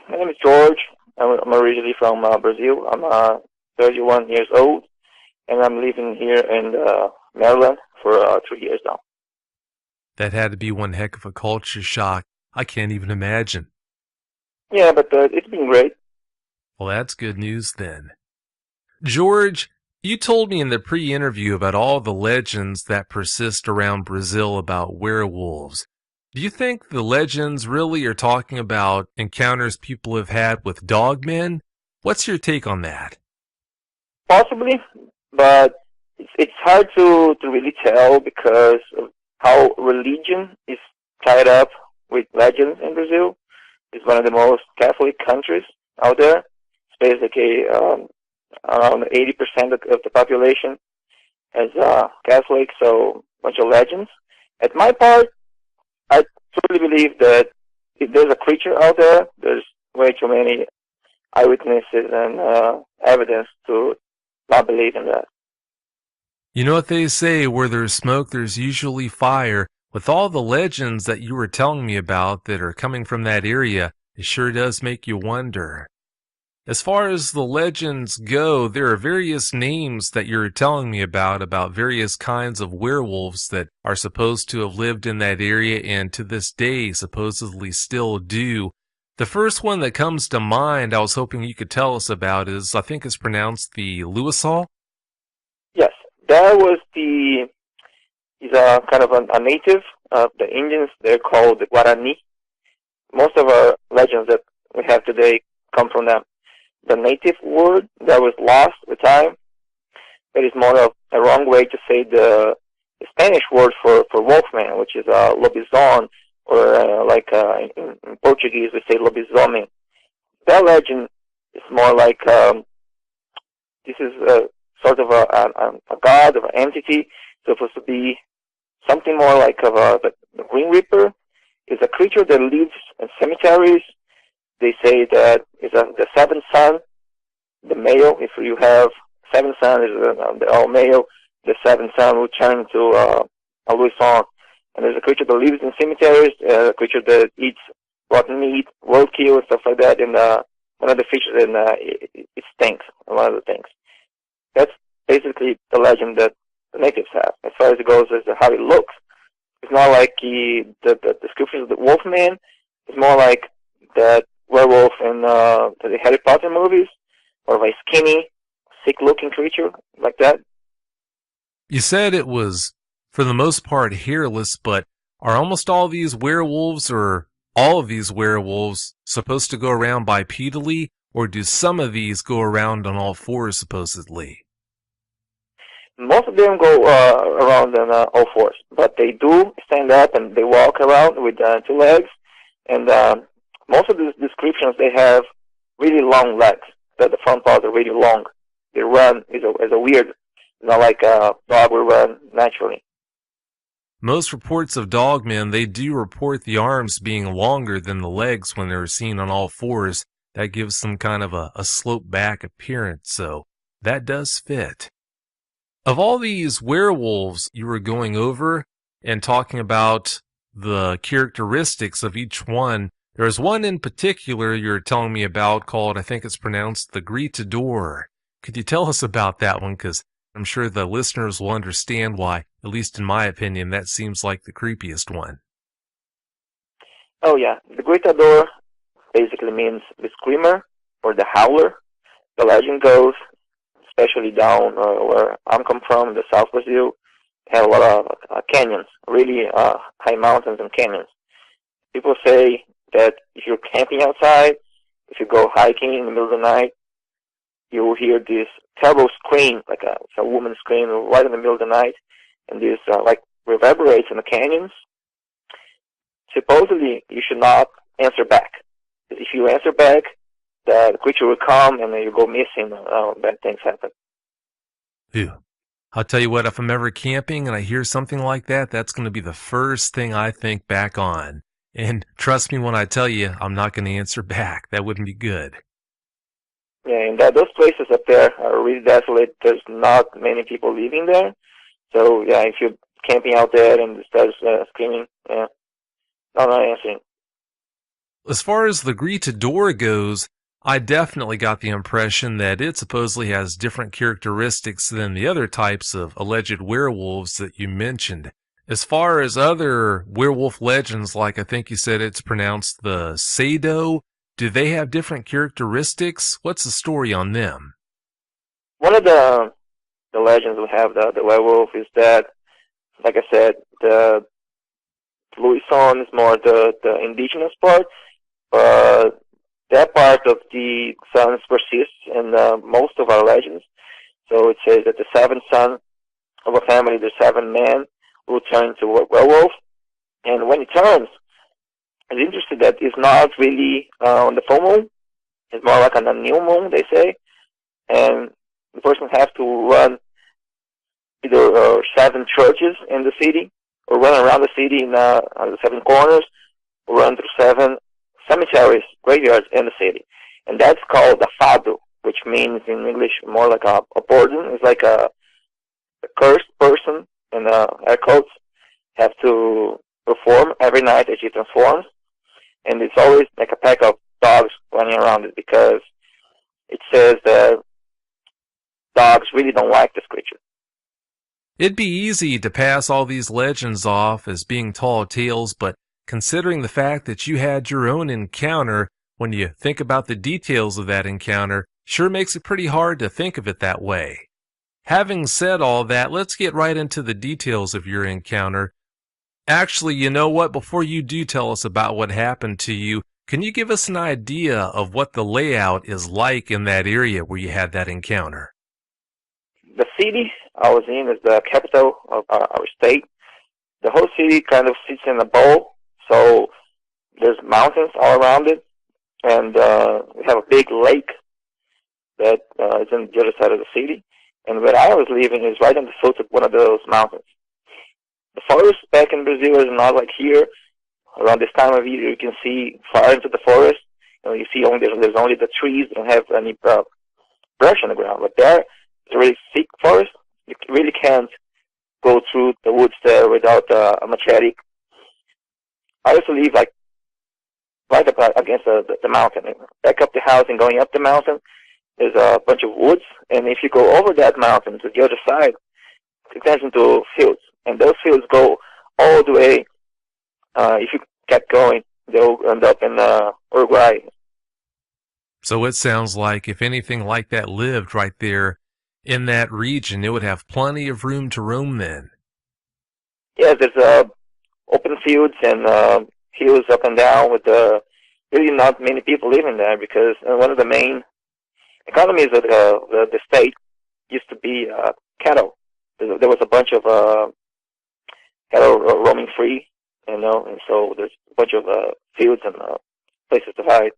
My name is George. I'm originally from Brazil. I'm 31 years old, and I'm living here in Maryland for 3 years now.
That had to be one heck of a culture shock. I can't even imagine.
Yeah, but it's been great.
Well, that's good news then. George, you told me in the pre-interview about all the legends that persist around Brazil about werewolves. Do you think the legends really are talking about encounters people have had with dogmen? What's your take on that?
Possibly, but it's hard to really tell because of how religion is tied up with legends in Brazil. It's one of the most Catholic countries out there. It's basically around 80% of the population is Catholic, so a bunch of legends. At my part, I truly believe that if there's a creature out there, there's way too many eyewitnesses and evidence to not believe in that.
You know what they say, where there's smoke, there's usually fire. With all the legends that you were telling me about that are coming from that area, it sure does make you wonder. As far as the legends go, there are various names that you're telling me about various kinds of werewolves that are supposed to have lived in that area and to this day supposedly still do. The first one that comes to mind I was hoping you could tell us about is, I think it's pronounced the Luisal?
Yes, that was he's a kind of a native of the Indians. They're called the Guarani. Most of our legends that we have today come from them. The native word that was lost with time, it is more of a wrong way to say the Spanish word for wolfman, which is lobizón, or in Portuguese we say lobisomem. That legend is more like this is sort of a god, of an entity, supposed to be something more like of the Green Reaper. Is a creature that lives in cemeteries. They say that it's the seventh son, the male. If you have seventh son is they're all male. The seventh son will turn into a Louison. And there's a creature that lives in cemeteries, a creature that eats rotten meat, roadkill, and stuff like that. And one of the features, and it stinks. One of the things. That's basically the legend that the natives have. As far as it goes as to how it looks, it's not like the description of the Wolfman. It's more like that werewolf in the Harry Potter movies, or like skinny, sick-looking creature like that.
You said it was, for the most part, hairless, but are almost all these werewolves, or all of these werewolves, supposed to go around bipedally, or do some of these go around on all fours, supposedly?
Most of them go around on all fours, but they do stand up and they walk around with two legs. And most of the descriptions, they have really long legs. The front paws are really long. They run is a weird, not like a dog will run naturally.
Most reports of dogmen, they do report the arms being longer than the legs when they're seen on all fours. That gives them kind of a slope back appearance, so that does fit. Of all these werewolves you were going over and talking about the characteristics of each one, there's one in particular you're telling me about called, I think it's pronounced, the Gritador. Could you tell us about that one? Because I'm sure the listeners will understand why, at least in my opinion, that seems like the creepiest one.
Oh yeah, the Gritador basically means the screamer or the howler. The legend goes, especially down where I'm come from, the South Brazil, have a lot of canyons, really high mountains and canyons. People say that if you're camping outside, if you go hiking in the middle of the night, you will hear this terrible scream, like a woman scream right in the middle of the night, and this like reverberates in the canyons. Supposedly, you should not answer back. If you answer back, the creature will come and then you go missing. Bad things happen.
Phew. I'll tell you what, if I'm ever camping and I hear something like that, that's going to be the first thing I think back on. And trust me when I tell you, I'm not going to answer back. That wouldn't be good.
Yeah, and those places up there are really desolate. There's not many people living there. So, yeah, if you're camping out there and it starts screaming, yeah, I'm not answering.
As far as the Gritador goes, I definitely got the impression that it supposedly has different characteristics than the other types of alleged werewolves that you mentioned. As far as other werewolf legends, like I think you said it's pronounced the Sado, do they have different characteristics? What's the story on them?
One of the legends we have, the werewolf, is that, like I said, the Louison is more the indigenous part, but that part of the sons persists in most of our legends. So it says that the seventh son of a family, the seven men, will turn into a werewolf. And when it turns, it's interesting that it's not really on the full moon. It's more like on a new moon, they say. And the person has to run either 7 churches in the city, or run around the city on the 7 corners, or run through 7 cemeteries, graveyards in the city. And that's called a fado, which means in English more like a burden. It's like a cursed person, in air quotes, have to perform every night as he transforms. And it's always like a pack of dogs running around it, because it says that dogs really don't like this creature.
It'd be easy to pass all these legends off as being tall tales, but considering the fact that you had your own encounter, when you think about the details of that encounter, sure makes it pretty hard to think of it that way. Having said all that, let's get right into the details of your encounter. Actually, you know what? Before you do tell us about what happened to you, can you give us an idea of what the layout is like in that area where you had that encounter?
The city I was in is the capital of our state. The whole city kind of sits in a bowl, so there's mountains all around it, and we have a big lake that is on the other side of the city. And where I was living is right on the foot of one of those mountains. The forest back in Brazil is not like here. Around this time of year, you can see far into the forest. You see there's only the trees. They don't have any brush on the ground. But there, a really thick forest. You really can't go through the woods there without a machete. I used to live like right up against the mountain. Back up the house and going up the mountain, there's a bunch of woods, and if you go over that mountain to the other side, it turns into fields, and those fields go all the way. If you kept going, they'll end up in Uruguay.
So it sounds like if anything like that lived right there in that region, it would have plenty of room to roam then.
Yeah, there's open fields and hills up and down with really not many people living there because one of the main economies of the state used to be cattle. There was a bunch of cattle roaming free, and so there's a bunch of fields and places to hide.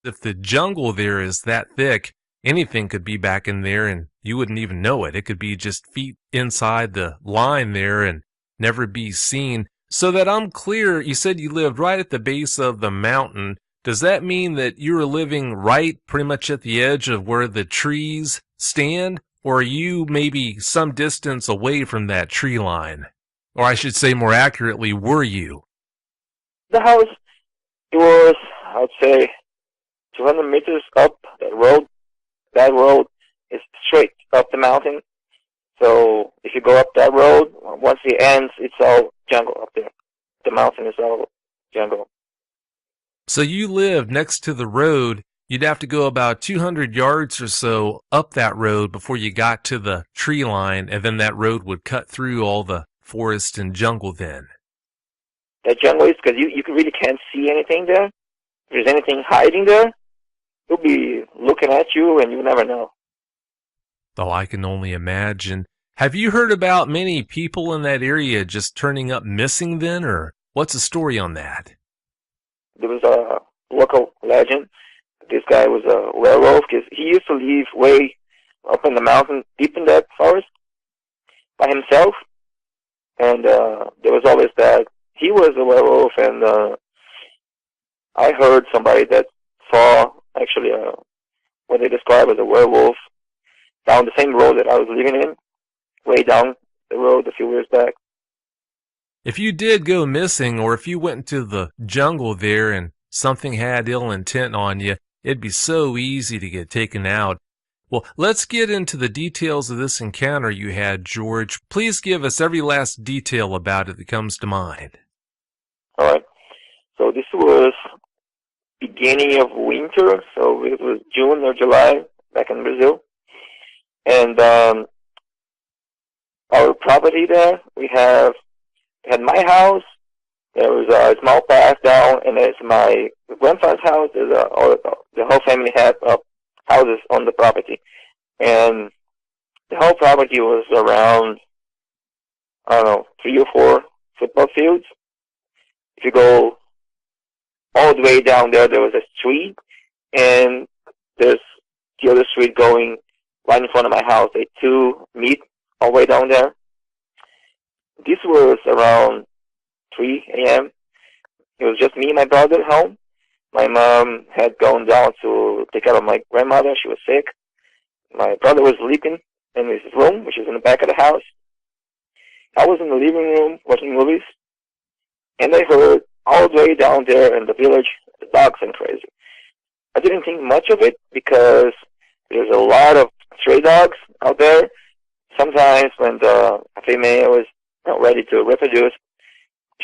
If the jungle there is that thick, anything could be back in there and you wouldn't even know it. It could be just feet inside the line there and never be seen. So that I'm clear, you said you lived right at the base of the mountain. Does that mean that you were living right pretty much at the edge of where the trees stand? Or are you maybe some distance away from that tree line? Or I should say more accurately, were you?
The house, it was, I would say, 200 meters up that road. That road is straight up the mountain. So if you go up that road, once it ends, it's all jungle up there. The mountain is all jungle.
So you lived next to the road. You'd have to go about 200 yards or so up that road before you got to the tree line, and then that road would cut through all the forest and jungle then.
That jungle is because you really can't see anything there. If there's anything hiding there, it'll be looking at you and you never know.
Oh, I can only imagine. Have you heard about many people in that area just turning up missing then, or what's the story on that?
There was a local legend. This guy was a werewolf because he used to live way up in the mountain, deep in that forest, by himself. And there was always that he was a werewolf, and I heard somebody that saw actually what they described as a werewolf down the same road that I was living in, way down the road a few years back.
If you did go missing, or if you went into the jungle there and something had ill intent on you, it'd be so easy to get taken out. Well, let's get into the details of this encounter you had, George. Please give us every last detail about it that comes to mind.
All right. So this was beginning of winter, so it was June or July back in Brazil. And our property there, we had my house, there was a small path down, and there's my grandfather's house. There's the whole family had houses on the property. And the whole property was around, I don't know, 3 or 4 football fields. If you go all the way down there, there was a street, and there's the other street going right in front of my house. They two meet all the way down there. This was around 3 a.m. It was just me and my brother at home. My mom had gone down to take care of my grandmother. She was sick. My brother was sleeping in his room, which is in the back of the house. I was in the living room watching movies, and I heard all the way down there in the village, the dogs went crazy. I didn't think much of it because there's a lot of stray dogs out there. Sometimes when the female is not ready to reproduce,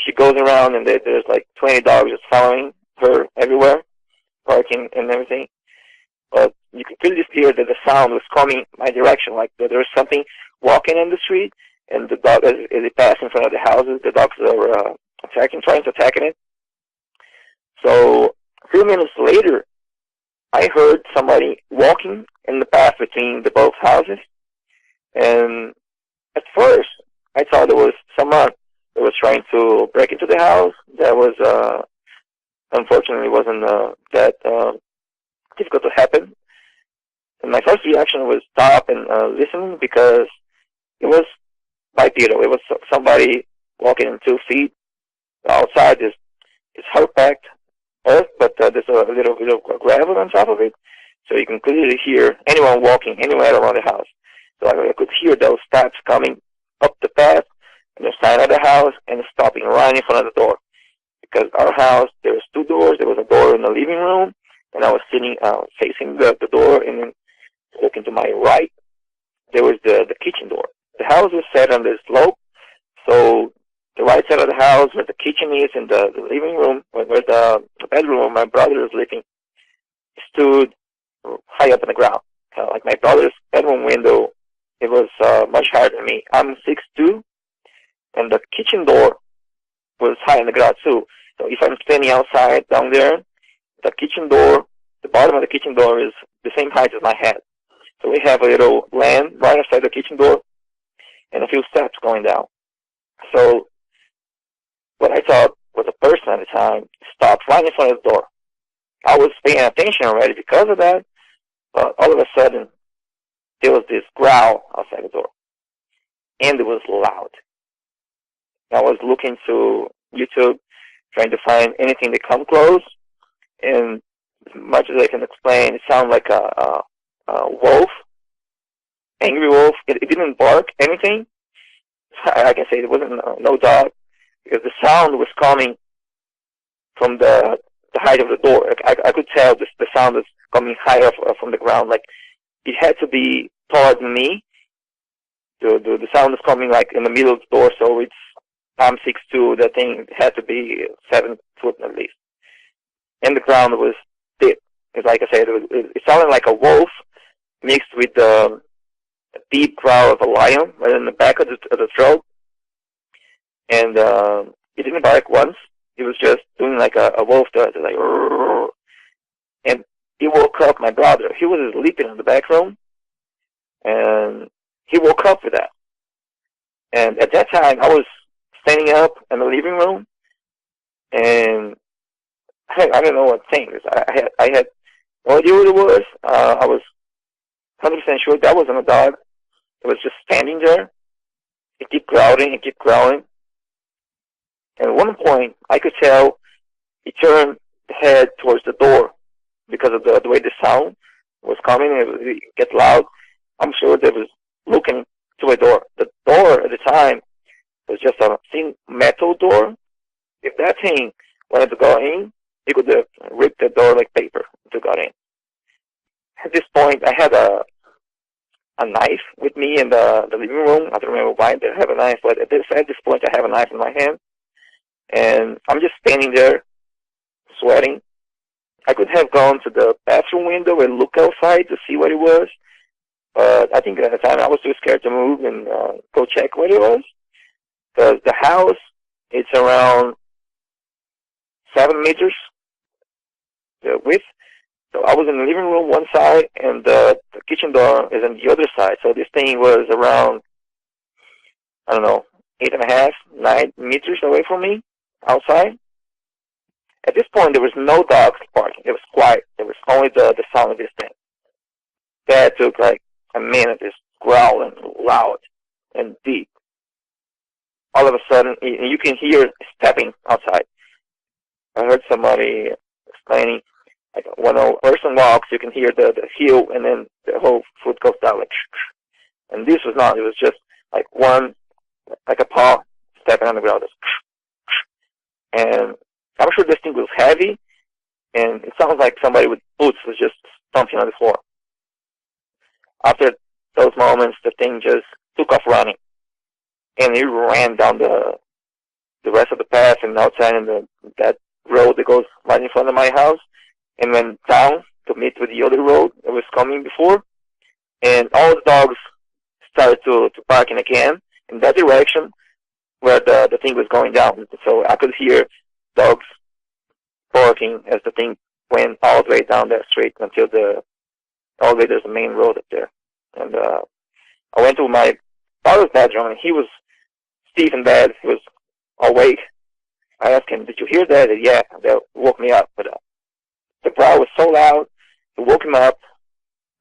she goes around and there's like 20 dogs just following her everywhere, barking and everything. But you could clearly hear that the sound was coming my direction, like there was something walking in the street, and the dog, as it passed in front of the houses, the dogs were trying to attack it. So a few minutes later, I heard somebody walking in the path between the both houses, and at first I thought it was someone that was trying to break into the house. That was unfortunately wasn't that difficult to happen. And my first reaction was stop and listen, because it was bipedal. It was somebody walking in 2 feet. Outside is hard-packed earth, but there's a little bit of gravel on top of it. So you can clearly hear anyone walking anywhere around the house. So I could hear those steps coming up the path on the side of the house and stopping right in front of the door. Because our house, there was two doors. There was a door in the living room, and I was sitting facing the door, and then looking to my right, there was the kitchen door. The house was set on the slope, so the right side of the house where the kitchen is and the living room, where the bedroom where my brother was living, stood high up on the ground. Like my brother's bedroom window, it was much higher than me. I'm 6'2", and the kitchen door was high on the ground too. So if I'm standing outside down there, the kitchen door, the bottom of the kitchen door is the same height as my head. So we have a little land right outside the kitchen door and a few steps going down. So what I thought was a person at the time stopped right in front of the door. I was paying attention already because of that, but all of a sudden there was this growl outside the door, and it was loud. I was looking to YouTube, trying to find anything that come close, and as much as I can explain, it sounded like a wolf, angry wolf. It didn't bark anything. I can say it wasn't no dog, because the sound was coming from the height of the door. I could tell the sound was coming higher from the ground. Like it had to be taller than me. The sound was coming like in the middle of the door, so I'm 6'2". That thing had to be 7 foot at least. And the ground was thick. It's like I said, it sounded like a wolf mixed with the deep growl of a lion right in the back of the throat. And it didn't bark once. It was just doing like a wolf does, like. And he woke up my brother. He was sleeping in the back room, and he woke up with that. And at that time, I was standing up in the living room, and I don't know what thing. I had no idea what it was. I was 100% sure that wasn't a dog. It was just standing there. It kept growling. It kept growling. And at one point, I could tell he turned the head towards the door because of the way the sound was coming. It get loud. I'm sure they was looking to a door. The door at the time was just a thin metal door. If that thing wanted to go in, it could have ripped the door like paper to go in. At this point, I had a knife with me in the living room. I don't remember why I didn't have a knife, but at this point, I have a knife in my hand. And I'm just standing there, sweating. I could have gone to the bathroom window and look outside to see what it was. But I think at the time I was too scared to move and go check what it was. Because the house, it's around 7 meters width. So I was in the living room one side, and the kitchen door is on the other side. So this thing was around, I don't know, 8.5, 9 meters away from me, outside. At this point, there was no dogs barking. It was quiet. There was only the sound of this thing. That took like a minute, just growling loud and deep. All of a sudden, you can hear stepping outside. I heard somebody explaining, like when a person walks, you can hear the heel, and then the whole foot goes down like. And this was not. It was just like one, like a paw stepping on the ground. And I'm sure this thing was heavy, and it sounds like somebody with boots was just stomping on the floor. After those moments, the thing just took off running, and it ran down the rest of the path and outside in that road that goes right in front of my house, and went down to meet with the other road that was coming before. And all the dogs started to barking again in that direction where the thing was going down. So I could hear dogs barking as the thing went all the way down that street until all the way there's a main road up there. And I went to my father's bedroom, and he was stiff in bed. He was awake. I asked him, "Did you hear that?" He said, "Yeah." That woke me up. But the growl was so loud, it woke him up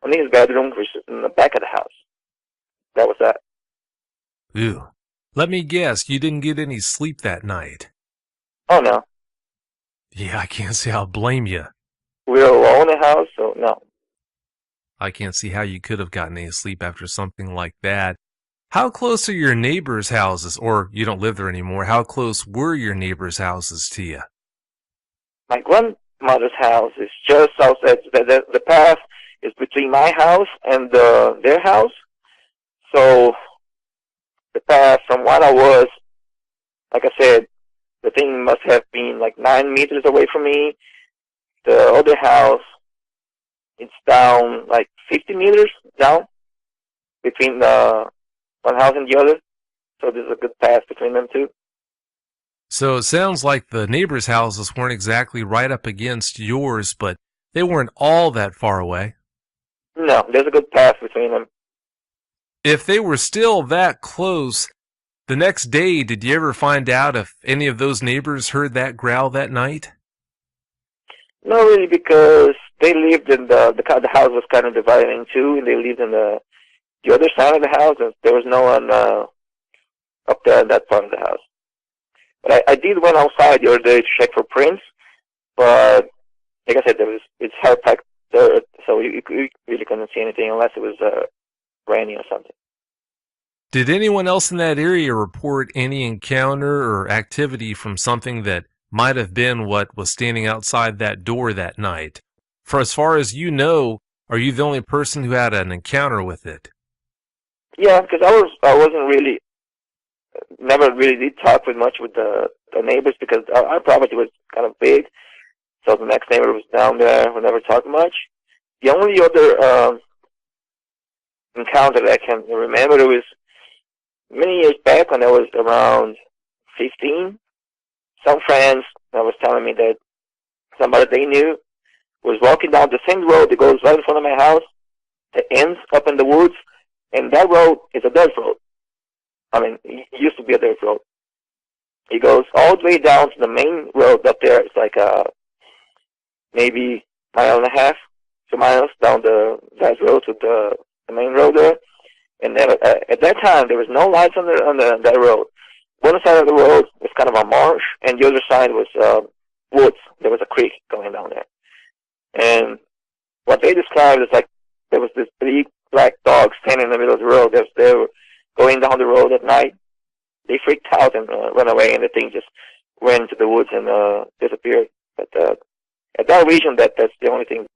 in his bedroom, which is in the back of the house. That was that.
Ew. Let me guess, you didn't get any sleep that night.
Oh, no.
Yeah, I can't say I'll blame you.
We were alone in the house, so no.
I can't see how you could have gotten any sleep after something like that. How close are your neighbors' houses? Or you don't live there anymore. How close were your neighbors' houses to you?
My grandmother's house is just outside. The path is between my house and their house. So the path from what I was, like I said, the thing must have been like 9 meters away from me. The other house, it's down like 50 meters down between one house and the other. So there's a good path between them two.
So it sounds like the neighbors' houses weren't exactly right up against yours, but they weren't all that far away.
No, there's a good path between them.
If they were still that close, the next day, did you ever find out if any of those neighbors heard that growl that night?
Not really, because they lived in the house was kind of divided in two, and they lived in the other side of the house, and there was no one up there in that part of the house. But I did went outside the other day to check for prints, but like I said, it's hard packed dirt, so you really couldn't see anything unless it was raining or something.
Did anyone else in that area report any encounter or activity from something that might have been what was standing outside that door that night? For as far as you know, are you the only person who had an encounter with it?
Yeah, because I wasn't really, never really did talk with much with the neighbors, because our property was kind of big, so the next neighbor was down there. We never talked much. The only other encounter that I can remember, it was many years back when I was around 15. Some friends that was telling me that somebody they knew was walking down the same road that goes right in front of my house, that ends up in the woods, and that road is a dirt road. I mean, it used to be a dirt road. It goes all the way down to the main road up there. It's like maybe a mile and a half, 2 miles down that road to the main road there. And then at that time, there was no lights on that road. One side of the road was kind of a marsh, and the other side was woods. There was a creek going down there. And what they described is like there was this big black dog standing in the middle of the road. They were going down the road at night. They freaked out and ran away, and the thing just went into the woods and disappeared. But at that region, that's the only thing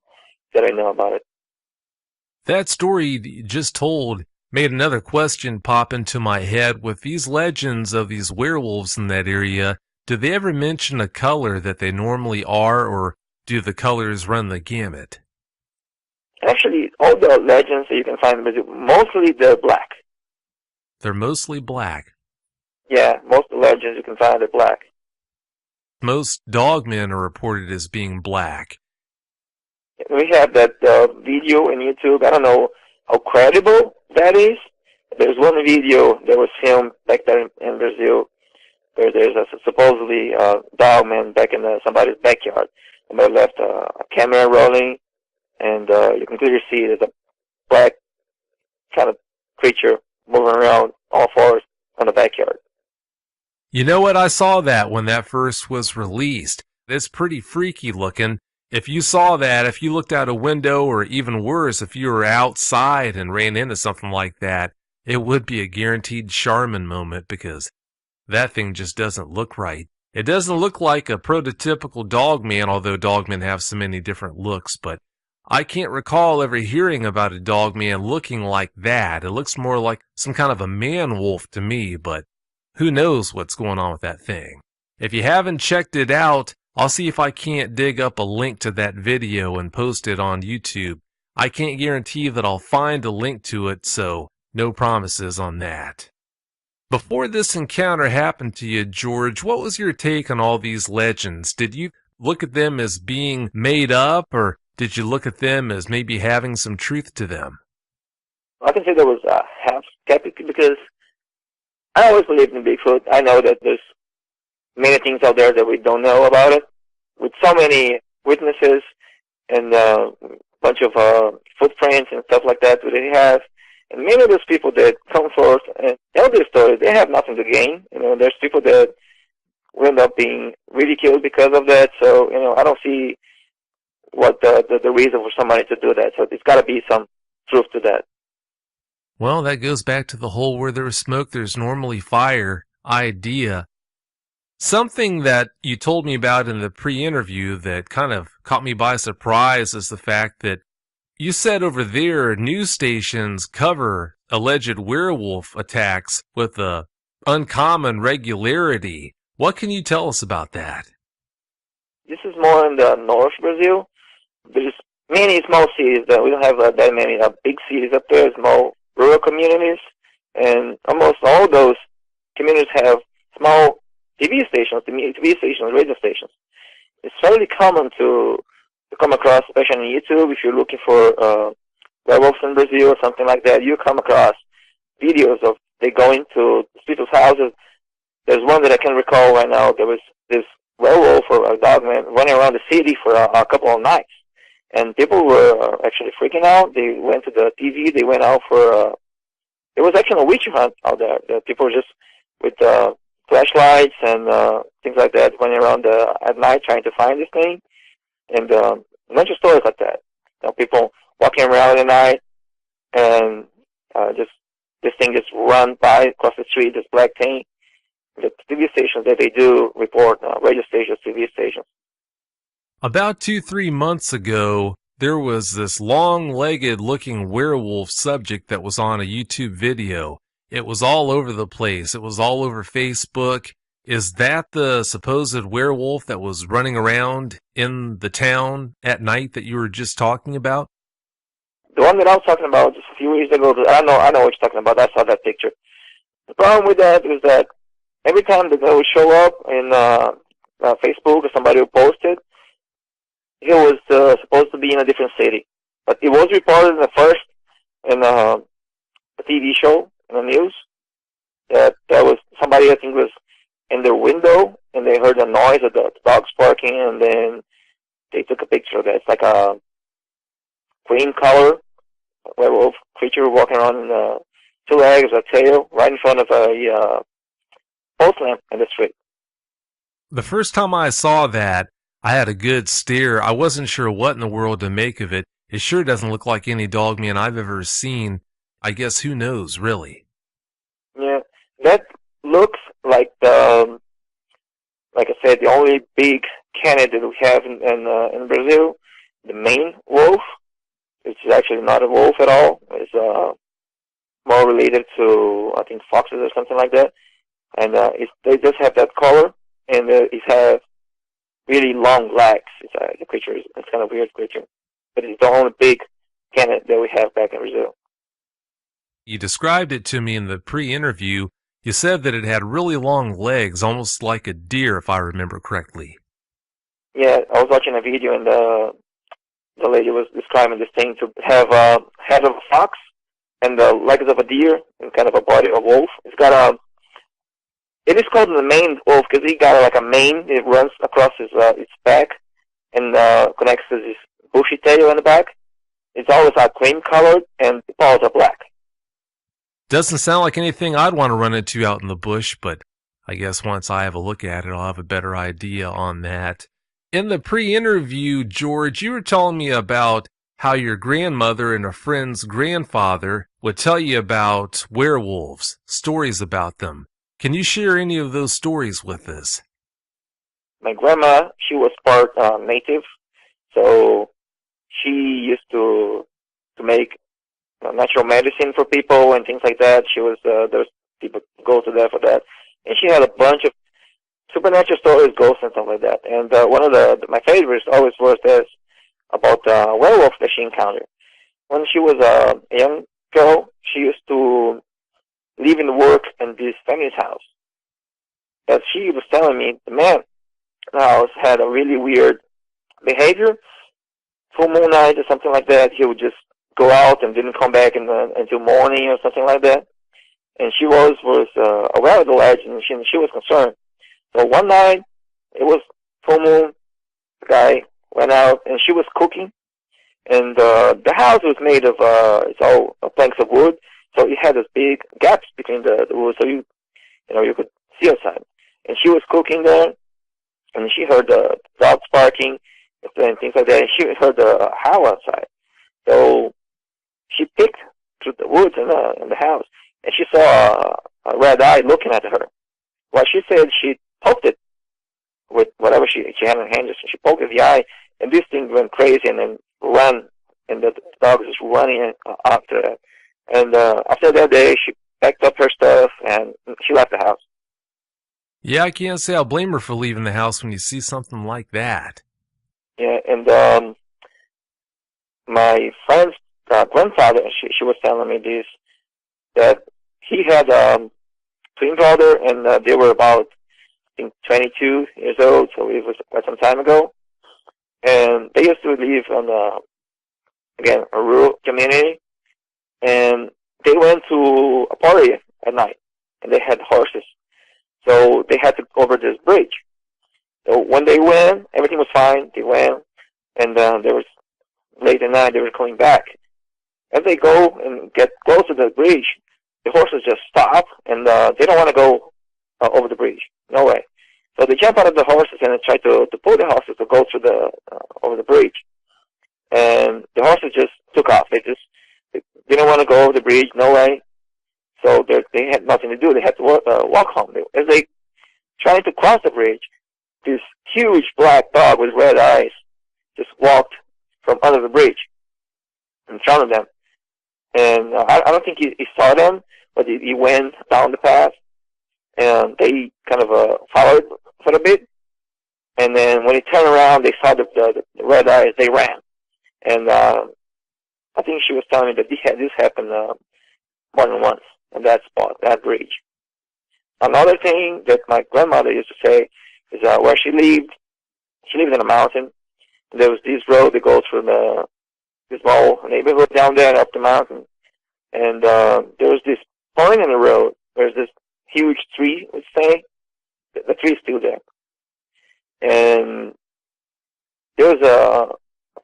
that I know about it.
That story you just told made another question pop into my head. With these legends of these werewolves in that area, do they ever mention a color that they normally are, or do the colors run the gamut?
Actually, all the legends that you can find, mostly they're black.
They're mostly black.
Yeah, most of the legends you can find are black.
Most dogmen are reported as being black.
We have that video on YouTube. I don't know how credible that is. There's one video that was filmed back there in Brazil, where there's a supposedly dogman back in somebody's backyard, and they left a camera rolling, and you can clearly see there's a black kind of creature moving around all fours on the backyard.
You know what? I saw that when that first was released. It's pretty freaky looking. If you saw that, if you looked out a window, or even worse, if you were outside and ran into something like that, it would be a guaranteed Charmin moment, because that thing just doesn't look right. It doesn't look like a prototypical dogman, although dogmen have so many different looks, but I can't recall ever hearing about a dogman looking like that. It looks more like some kind of a man-wolf to me, but who knows what's going on with that thing. If you haven't checked it out, I'll see if I can't dig up a link to that video and post it on YouTube. I can't guarantee that I'll find a link to it, so no promises on that. Before this encounter happened to you, George, what was your take on all these legends? Did you look at them as being made up, or did you look at them as maybe having some truth to them?
I can say there was half skeptical, because I always believed in Bigfoot. I know that there's many things out there that we don't know about it. With so many witnesses and a bunch of footprints and stuff like that they have, and many of those people that come forth and tell their story, they have nothing to gain. You know, there's people that will end up being ridiculed because of that. So, you know, I don't see what the reason for somebody to do that. So it's got to be some truth to that.
Well, that goes back to the whole where there's smoke, there's normally fire idea. Something that you told me about in the pre-interview that kind of caught me by surprise is the fact that you said over there news stations cover alleged werewolf attacks with a uncommon regularity. What can you tell us about that?
This is more in the North Brazil. There's many small cities that we don't have that many big cities up there, small rural communities, and almost all those communities have small TV stations, radio stations. It's fairly common to come across, especially on YouTube, if you're looking for werewolves in Brazil or something like that, you come across videos of they going to people's houses. There's one that I can recall right now. There was this werewolf or a dogman running around the city for a couple of nights. And people were actually freaking out. They went to the TV. They went out for it was actually a witch hunt out there. The people were just with flashlights and things like that running around at night trying to find this thing. And a bunch of stories like that. You know, people walking around at night and just this thing just run by across the street, this black thing. The TV stations that they do report, radio stations, TV stations.
About 2-3 months ago, there was this long-legged looking werewolf subject that was on a YouTube video. It was all over the place. It was all over Facebook. Is that the supposed werewolf that was running around in the town at night that you were just talking about?
The one that I was talking about just a few years ago, I know what you're talking about. I saw that picture. The problem with that is that every time that they would show up in Facebook or somebody would post it, it was supposed to be in a different city. But it was reported in a TV show, in the news, that there was somebody, I think, was in their window, and they heard the noise of the dogs barking, and then they took a picture of it. It's like a cream color werewolf creature walking around in 2 legs, a tail, right in front of a post lamp in the street.
The first time I saw that, I had a good stare. I wasn't sure what in the world to make of it. It sure doesn't look like any dog man I've ever seen. I guess who knows, really?
Yeah, that looks like like I said, the only big canid that we have in Brazil, the main wolf, which is actually not a wolf at all. It's more related to, I think, foxes or something like that. And they just have that color, and it has really long legs. The creature it's kind of weird creature, but it's the only big canid that we have back in Brazil.
You described it to me in the pre-interview. You said that it had really long legs, almost like a deer, if I remember correctly.
Yeah, I was watching a video, and the lady was describing this thing to have a head of a fox and the legs of a deer and kind of a body of a wolf. It's got it is called the maned wolf because he got like a mane. It runs across its back and connects to this bushy tail in the back. It's always cream colored, and the paws are black.
Doesn't sound like anything I'd want to run into out in the bush, but I guess once I have a look at it, I'll have a better idea on that. In the pre-interview, George, you were telling me about how your grandmother and a friend's grandfather would tell you about werewolves, stories about them. Can you share any of those stories with us?
My grandma, she was part native, so she used to make natural medicine for people and things like that. She was there's people go to there for that, and she had a bunch of supernatural stories, ghosts and stuff like that. And one of my favorites always was this about a werewolf that she encountered. When she was a young girl, she used to live and work in this family's house. As she was telling me, the man in the house had a really weird behavior. Full moon night or something like that, he would just go out and didn't come back until morning or something like that. And she was aware of the legend, and she was concerned. So one night, it was full moon, the guy went out, and she was cooking. And the house was made of, it's all planks of wood, so it had this big gaps between the wood, so you could see outside. And she was cooking there, and she heard the dogs barking and things like that, and she heard the howl outside. So she picked through the woods in the house, and she saw a red eye looking at her. Well, she said she poked it with whatever she had in her hand. She poked it in the eye, and this thing went crazy and then ran, and the dog was running after it. And after that day, she packed up her stuff and she left the house.
Yeah, I can't say I'll blame her for leaving the house when you see something like that.
Yeah, and my friend's grandfather, she was telling me this, that he had twin brother, and they were about, I think, 22 years old, so it was quite some time ago. And they used to live on, again, a rural community, and they went to a party at night, and they had horses. So they had to go over this bridge. So when they went, everything was fine. They went, and there was late at night. They were coming back. As they go and get close to the bridge, the horses just stop, and they don't want to go over the bridge. No way. So they jump out of the horses and try to pull the horses to go through the over the bridge. And the horses just took off. They didn't want to go over the bridge. No way. So they had nothing to do. They had to walk home. As they tried to cross the bridge, this huge black dog with red eyes just walked from under the bridge in front of them. And I don't think he saw them, but he went down the path, and they kind of followed for a bit. And then when he turned around, they saw the red eyes. They ran. And I think she was telling me that this happened more than once on that spot, that bridge. Another thing that my grandmother used to say is where she lived in a mountain. There was this road that goes through this small neighborhood down there up the mountain. And there was this point in the road. There's this huge tree, let's say. The tree is still there. And there was a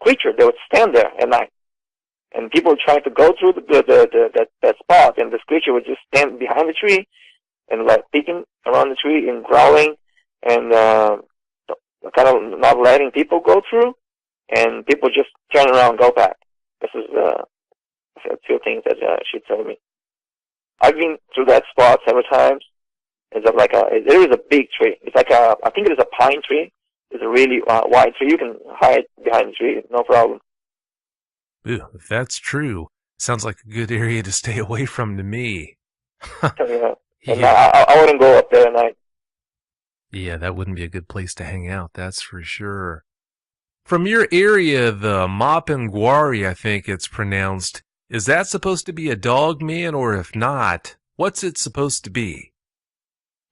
creature that would stand there at night. And people would try to go through that spot, and this creature would just stand behind the tree and like peeking around the tree and growling and kind of not letting people go through, and people just turn around and go back. This is two things that she told me. I've been through that spot several times. It's like there is a big tree. It's like I think it is a pine tree. It's a really wide tree. You can hide behind the tree, no problem.
Ooh, if that's true, sounds like a good area to stay away from to me.
Yeah. And
Yeah.
I wouldn't go up there at night.
Yeah, that wouldn't be a good place to hang out, that's for sure. From your area, the Mapinguari, I think it's pronounced, is that supposed to be a dog man, or if not, what's it supposed to be?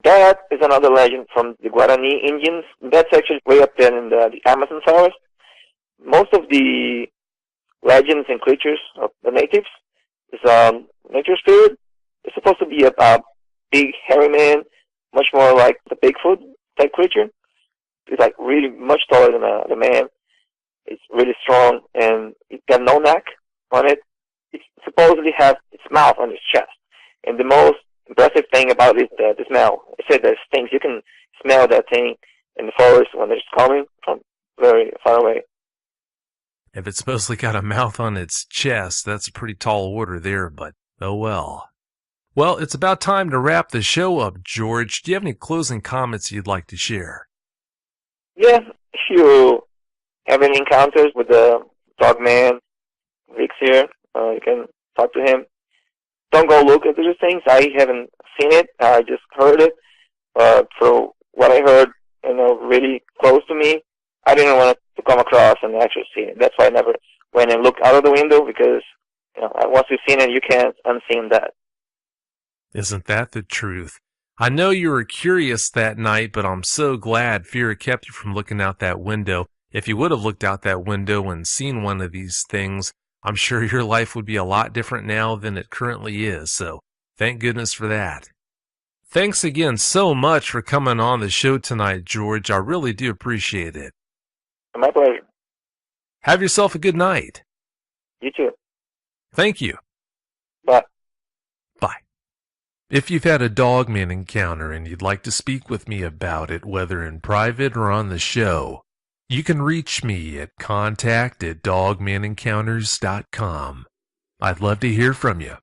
That is another legend from the Guarani Indians. That's actually way up there in the Amazon forest. Most of the legends and creatures of the natives is nature spirit. It's supposed to be a big hairy man, much more like the Bigfoot type creature. It's like really much taller than the man. It's really strong, and it got no neck on it. It supposedly has its mouth on its chest. And the most impressive thing about it is the smell. It said there's things you can smell that thing in the forest when it's coming from very far away.
If it's supposedly got a mouth on its chest, that's a pretty tall order there, but oh well. Well, it's about time to wrap the show up, George. Do you have any closing comments you'd like to share?
Yeah, if you have any encounters with the dog man, Rick's here, you can talk to him. Don't go look at these things. I haven't seen it. I just heard it. For what I heard, really close to me, I didn't want to come across and actually see it. That's why I never went and looked out of the window, because once you've seen it, you can't unseen that.
Isn't that the truth? I know you were curious that night, but I'm so glad fear kept you from looking out that window. If you would have looked out that window and seen one of these things, I'm sure your life would be a lot different now than it currently is, so thank goodness for that. Thanks again so much for coming on the show tonight, George. I really do appreciate it.
My pleasure.
Have yourself a good night.
You too.
Thank you.
Bye.
Bye. If you've had a dogman encounter and you'd like to speak with me about it, whether in private or on the show, you can reach me at contact@dogmanencounters.com. I'd love to hear from you.